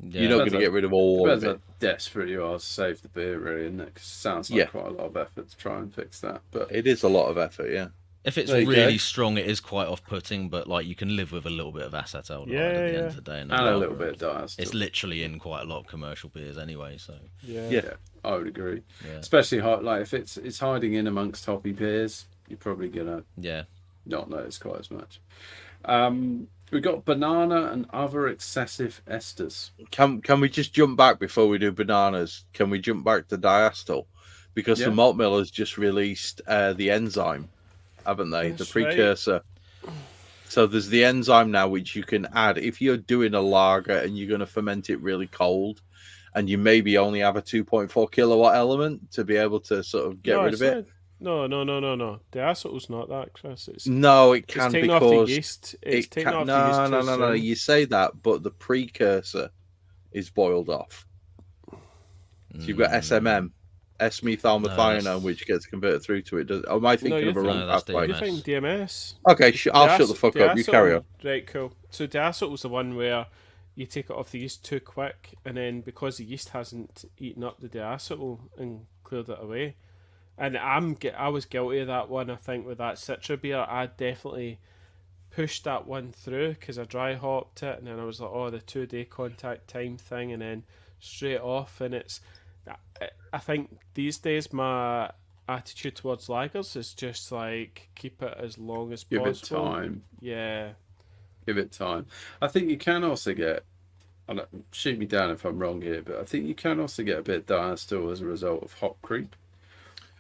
You're not going to get rid of all of
Depends
it.
how desperate you are to save the beer, really, isn't it? 'Cause it sounds like quite a lot of effort to try and fix that. But
It is a lot of effort, yeah.
if it's
There you
really
go.
strong, it is quite off-putting, but like you can live with a little bit of acetaldehyde at the end of the day,
and a little bit of diacetyl.
It's literally in quite a lot of commercial beers anyway, so
Yeah, I would agree.
Yeah.
Especially like if it's hiding in amongst hoppy beers, you're probably gonna
yeah.
not notice quite as much. We've got banana and other excessive esters.
Can we just jump back before we do bananas? Can we jump back to diacetyl? Because
Yeah.
the malt mill has just released the enzyme, haven't they?
That's
the precursor. So there's the enzyme now, which you can add if you're doing a lager and you're going to ferment it really cold, and you maybe only have a 2.4 kilowatt element to be able to sort of get rid of it.
No. Diacetyl's not that, Chris.
No, it
It's
can
taking off
because
the yeast. It's
it
taking
can,
off the yeast.
no.
too soon.
You say that, but the precursor is boiled off. So you've got SMM, S-methylmethionine,
that's-
which gets converted through to it. Am I thinking of a
you're
wrong
No, that's
pathway?
You're
DMS.
thinking DMS.
Okay, I'll shut the fuck up. You carry on.
Right, cool. So diacetyl was the one where you take it off the yeast too quick, and then because the yeast hasn't eaten up the diacetyl and cleared it away, and I was guilty of that one. I think with that Citra beer, I definitely pushed that one through because I dry hopped it, and then I was like, oh, the 2-day contact time thing, and then straight off, and I think these days my attitude towards lagers is just like keep it as long as
Give it
possible.
time.
Yeah.
Give it time. I think you can also get, shoot me down if I'm wrong here, but I think you can also get a bit of diacetyl as a result of hop creep.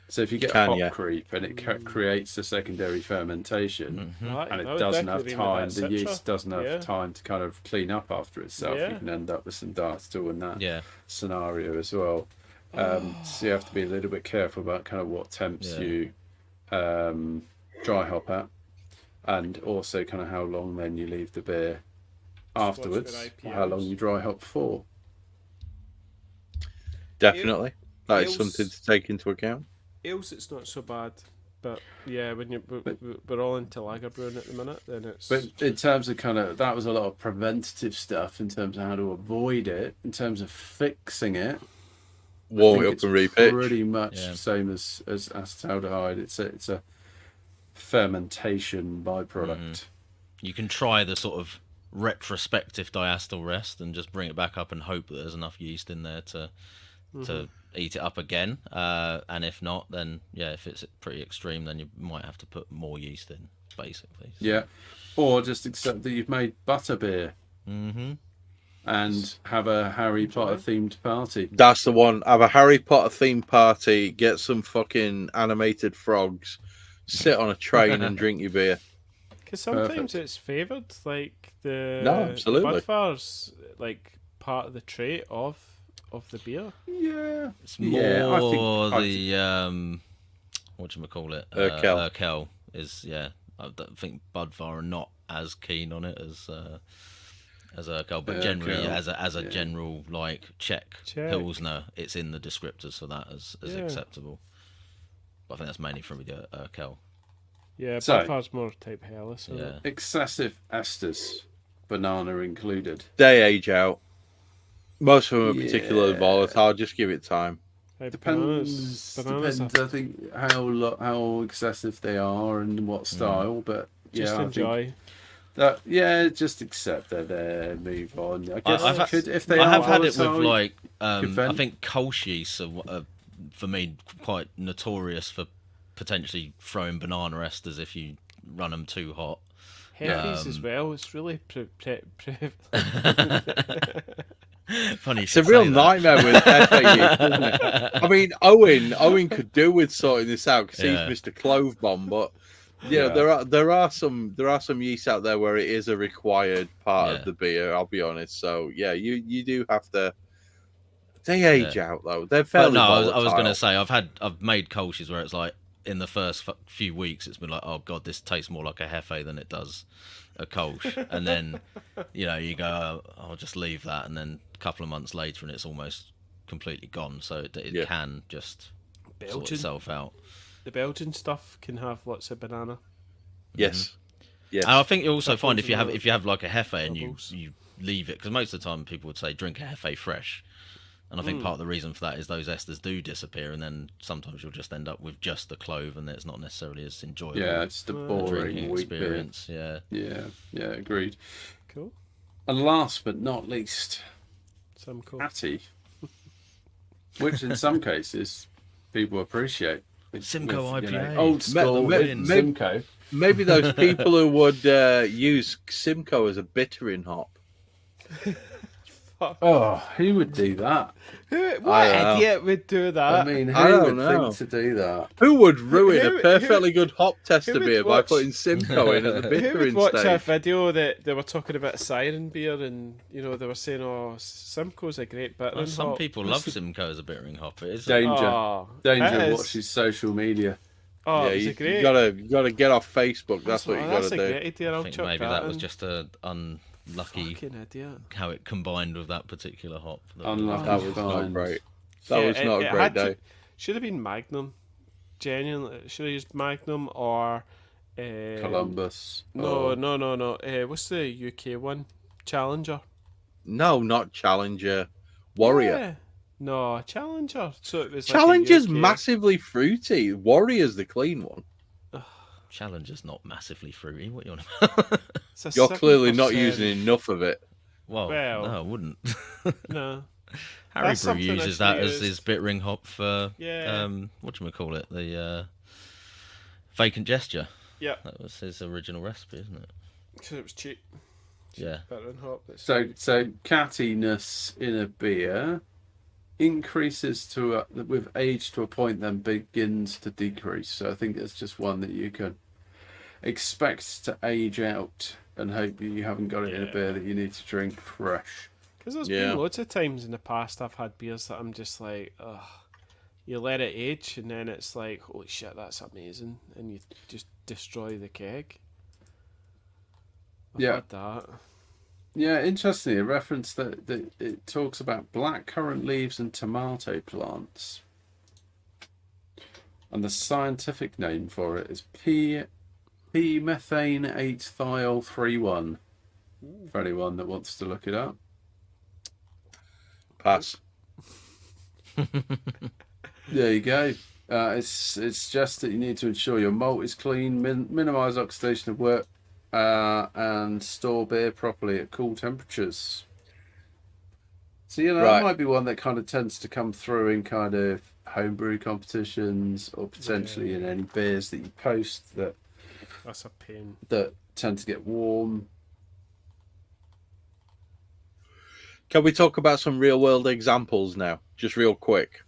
So if you get hop creep and it creates a secondary fermentation, and it doesn't have time, the yeast doesn't have time to kind of clean up after itself, you can end up with some diacetyl in that scenario as well. So you have to be a little bit careful about kind of what temps you dry hop at, and also kind of how long then you leave the beer afterwards, how long you dry hop for.
Definitely. That is
Ales-
something to take into account.
Ales, it's not so bad, but yeah, when we're all into lager brewing at the minute, then it's.
But in terms of kind of, that was a lot of preventative stuff in terms of how to avoid it. In terms of fixing it,
Warm it up and repitch.
pretty much the same as acetaldehyde. It's a fermentation byproduct.
You can try the sort of retrospective diacetyl rest and just bring it back up and hope that there's enough yeast in there to eat it up again. And if not, then if it's pretty extreme, then you might have to put more yeast in, basically. So.
Yeah, or just accept that you've made butterbeer and have a Harry Potter themed party.
That's the one. Have a Harry Potter themed party, get some fucking animated frogs, sit on a train and drink your beer.
Because sometimes it's favoured, like the
absolutely.
the Budvar's like part of the trait of the beer.
Yeah,
It's more the whatchamacallit, Urquell is I don't think Budvar are not as keen on it as Urquell, but generally as a general like Czech Pilsner, it's in the descriptors for that as acceptable. But I think that's mainly from the Urquell.
Yeah,
So-
Budvar's more type Hellas. isn't it?
excessive esters, banana included.
They age out. Most of them are
Yeah.
particularly volatile. Just give it time.
Hey,
Depends.
Bananas
I think how excessive they are and what style. But
just
yeah, I think
enjoy.
that. Yeah, just accept they're there. Move on. I guess
I've
you
had-
could if they
I
are
have had it with
volatile,
like
could
I
vent.
think Kolsch yeasts are for me quite notorious for potentially throwing banana esters if you run them too hot.
Hefties as well. It's really
Funny,
It's a real nightmare with FAU, isn't it? I mean, Owen could do with sorting this out because
Yeah.
he's Mr. Clove Bomb, but yeah, there are some yeasts out there where it is a required part
Yeah.
of the beer. I'll be honest. So yeah, you do have to. They age out though. They're
But
fairly
no,
volatile.
I was going to say I've made Kolsch's where it's like in the first few weeks it's been like, oh god, this tastes more like a Hefe than it does a Kolsch, and then you go, oh, I'll just leave that, and then a couple of months later and it's almost completely gone. So it can just sort
Belgian.
itself out.
The Belgian stuff can have lots of banana.
Yes. Yes.
And I think you also find
Apples
if you have like a Hefe and
bubbles.
you leave it, because most of the time people would say drink a Hefe fresh. And I think part of the reason for that is those esters do disappear, and then sometimes you'll just end up with just the clove, and it's not necessarily as enjoyable.
Yeah, it's the
a
boring
drinking
weak beer.
experience. Yeah.
Yeah, agreed.
Cool.
And last but not least,
Some cool.
Hattie, which in some cases people appreciate.
Simcoe
With,
IPA.
old school
Maybe-
Simcoe.
Maybe those people who would use Simcoe as a bittering hop.
Oh, who would do that?
What
I don't know.
idiot would do that?
I mean,
I
who
don't
would
know.
think to do that?
Who would ruin
Who-
a perfectly good hop tester
would
beer by
watch-
putting Simcoe in at the
Who would
bittering
watch a
stage?
video that they were talking about Siren beer and they were saying, "Oh, Simcoe's a great bittering
Well, some
hop."
people love Simcoe as a bittering hop. It is.
Danger.
Oh,
Danger
it is.
watches social media.
Oh,
Yeah,
it was a
you
great.
gotta get off Facebook. That's what you
That's
gotta
a
do.
great idea.
I
I'll
think
chuck
maybe
that
that was
in.
just a unlucky
Fucking idiot.
how it combined with that particular hop.
Unlucky
That was not
find.
great. That
Yeah,
was not
it
a great
had to-
day.
Should have been Magnum. Genuinely, should have used Magnum or.
Columbus.
No,
Oh.
no. What's the UK one? Challenger.
No, not Challenger. Warrior.
Yeah. No, Challenger. So it was like a
Challenger's
UK
massively fruity. Warrior's the clean one.
Challenger's not massively fruity. What you on about?
It's a
You're clearly not
7%.
using enough of it.
Well,
Well,
no, I wouldn't.
No.
Harry
That's
Brew
something I
uses
should
that
use.
as his bittering hop for
Yeah.
whatchamacallit, the Vacant Gesture.
Yeah.
That was his original recipe, isn't it?
Because it was cheap.
Yeah.
Better than hop. That's
So cattiness in a beer increases with age to a point, then begins to decrease. So I think it's just one that you can expect to age out, and hope you haven't got it in a
Yeah.
beer that you need to drink fresh.
Because there's
Yeah.
been loads of times in the past I've had beers that I'm just like, ugh. You let it age, and then it's like, holy shit, that's amazing, and you just destroy the keg. I've
Yeah.
had that.
Yeah, interestingly, a reference that it talks about blackcurrant leaves and tomato plants. And the scientific name for it is P-methane 8-thiol-3-1. For anyone that wants to look it up.
Pass.
There you go. It's just that you need to ensure your malt is clean, minimize oxidation of work, and store beer properly at cool temperatures. So that
Right.
might be one that kind of tends to come through in kind of homebrew competitions, or potentially in any beers that you post that
That's a pain.
tend to get warm.
Can we talk about some real world examples now? Just real quick.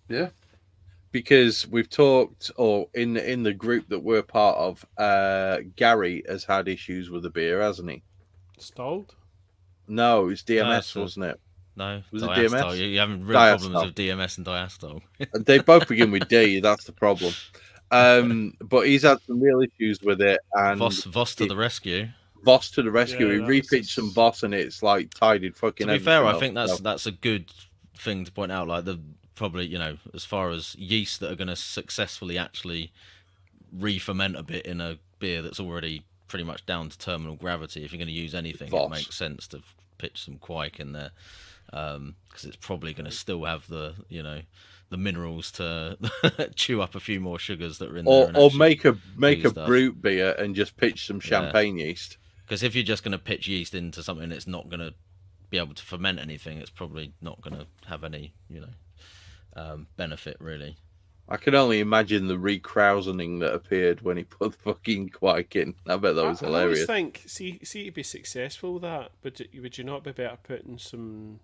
Yeah.
Because we've talked, or in the group that we're part of, Gary has had issues with the beer, hasn't he?
Stalled?
No, it was DMS,
that's a-
wasn't it?
No,
Was it
diastole.
DMS?
You're having real
Diastole.
problems with DMS and diastole.
They both begin with D. That's the problem. But he's had some real issues with it, and
Voss to the rescue.
Voss to the rescue.
Yeah,
He
that was
repitched some Voss, and it's like tidied fucking.
To be fair, I
everything
think
up.
that's a good thing to point out. Like probably as far as yeast that are going to successfully actually re-ferment a bit in a beer that's already pretty much down to terminal gravity. If you're going to use anything,
Voss.
it makes sense to pitch some Quake in there, because it's probably going to still have the the minerals to chew up a few more sugars that are in there.
Or make a
stuff.
brute beer and just pitch some champagne yeast.
Because if you're just going to pitch yeast into something that's not going to be able to ferment anything, it's probably not going to have any benefit really.
I can only imagine the re-krausening that appeared when he put the fucking Quake in. I bet that was
I
hilarious.
always think, see to be successful with that, would you not be better putting some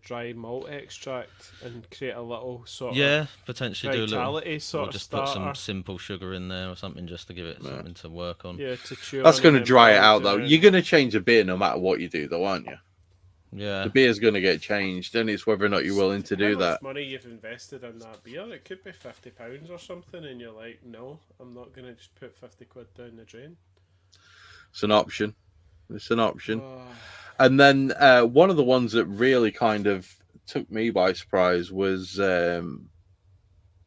dry malt extract and create a little sort
Yeah,
of
potentially do a little,
vitality sort
or
of
just
starter?
put some simple sugar in there or something just to give it something to work on.
Yeah, to chew
That's
on
going to
and
dry it
then
out,
melt
though.
it
You're going to change a beer no matter what you do, though, aren't you?
Yeah.
The beer's going to get changed, and it's whether or not you're willing to do
How
that.
much money you've invested in that beer? It could be £50 or something, and you're like, no, I'm not going to just put 50 quid down the drain.
It's an option. It's an option.
Oh,
And then one of the ones that really kind of took me by surprise was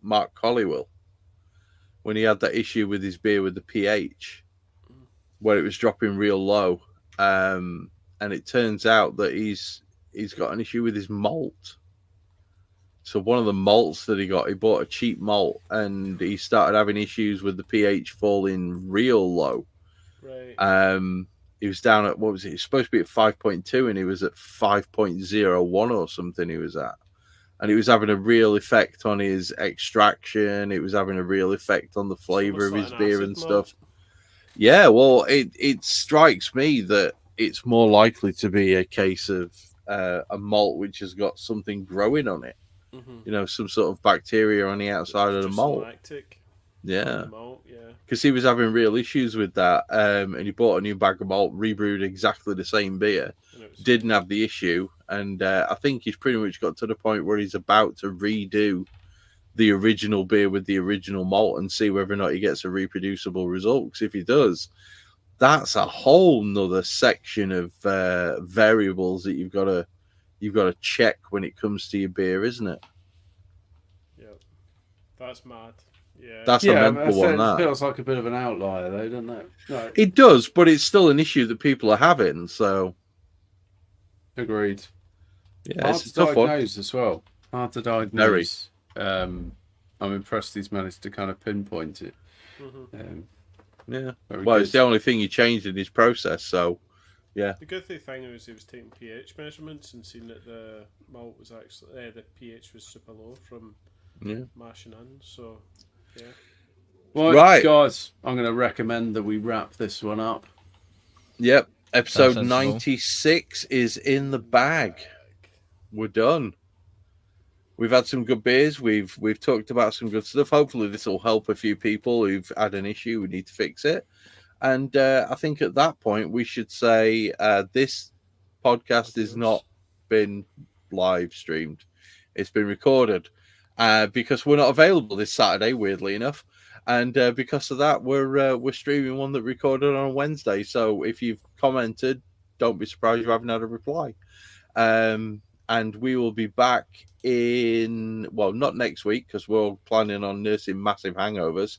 Mark Collywell, when he had that issue with his beer with the pH, where it was dropping real low. And it turns out that he's got an issue with his malt. So one of the malts that he bought a cheap malt, and he started having issues with the pH falling real low.
right.
He was down at, what was it? He was supposed to be at 5.2, and he was at 5.01 or something. He was at, and it was having a real effect on his extraction. It was having a real effect on the flavor of
almost
his
like an
beer
acid
and
malt.
stuff. Yeah, well, it strikes me that it's more likely to be a case of a malt which has got something growing on it.
Mm-hmm.
Some sort of bacteria on the outside of the
Just
malt.
lactic
Yeah.
on the malt, yeah.
Because he was having real issues with that, and he bought a new bag of malt, rebrewed exactly the same beer,
And it was
didn't have the issue, and I think he's pretty much got to the point where he's about to redo the original beer with the original malt and see whether or not he gets a reproducible result. Because if he does, that's a whole nother section of variables that you've got to check when it comes to your beer, isn't it?
Yeah, that's mad. Yeah,
That's a mental one.
It
That
feels like a bit of an outlier, though, doesn't it? No,
it does, but it's still an issue that people are having. So
agreed.
yeah,
Hard
it's
to
a tough one.
diagnose as well. Hard to diagnose. I'm impressed he's managed to kind of pinpoint it.
mm-hmm.
Yeah.
Very
Well,
good.
it's the only thing he changed in his process. So yeah,
The good thing was he was taking pH measurements and seeing that the malt was actually the pH was super low from
yeah.
mashing in. So yeah,
Right.
Guys, I'm going to recommend that we wrap this one up.
Yep. Episode
sensible.
96 is in the bag. We're done. We've had some good beers. We've talked about some good stuff. Hopefully, this will help a few people who've had an issue. We need to fix it. And I think at that point, we should say this podcast has not been live streamed. It's been recorded because we're not available this Saturday, weirdly enough. And because of that, we're streaming one that recorded on a Wednesday. So if you've commented, don't be surprised you haven't had a reply. And we will be back not next week because we're all planning on nursing massive hangovers.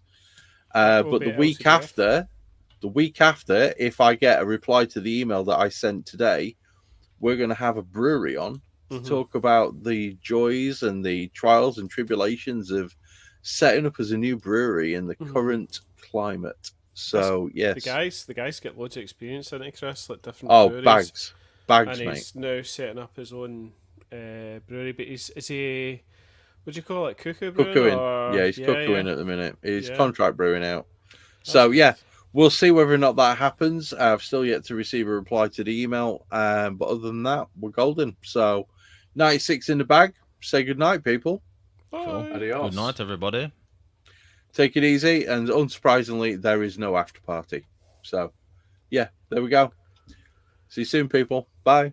But the week after, if I get a reply to the email that I sent today, we're going to have a brewery on to talk about the joys and the trials and tribulations of setting up as a new brewery in the current climate. So yes,
the guys get loads of experience in it, Chris, like different breweries.
bags,
And
mate.
he's now setting up his own brewery. But is he? What do you call it? Cuckoo brewing?
Cuckooing. Yeah, he's cuckooing at the minute. He's
Yeah.
contract brewing out. So yeah, we'll see whether or not that happens. I've still yet to receive a reply to the email. But other than that, we're golden. So 96 in the bag. Say good night, people.
Bye.
Adios.
Good night, everybody.
Take it easy. And unsurprisingly, there is no after party. So yeah, there we go. See you soon, people. Bye.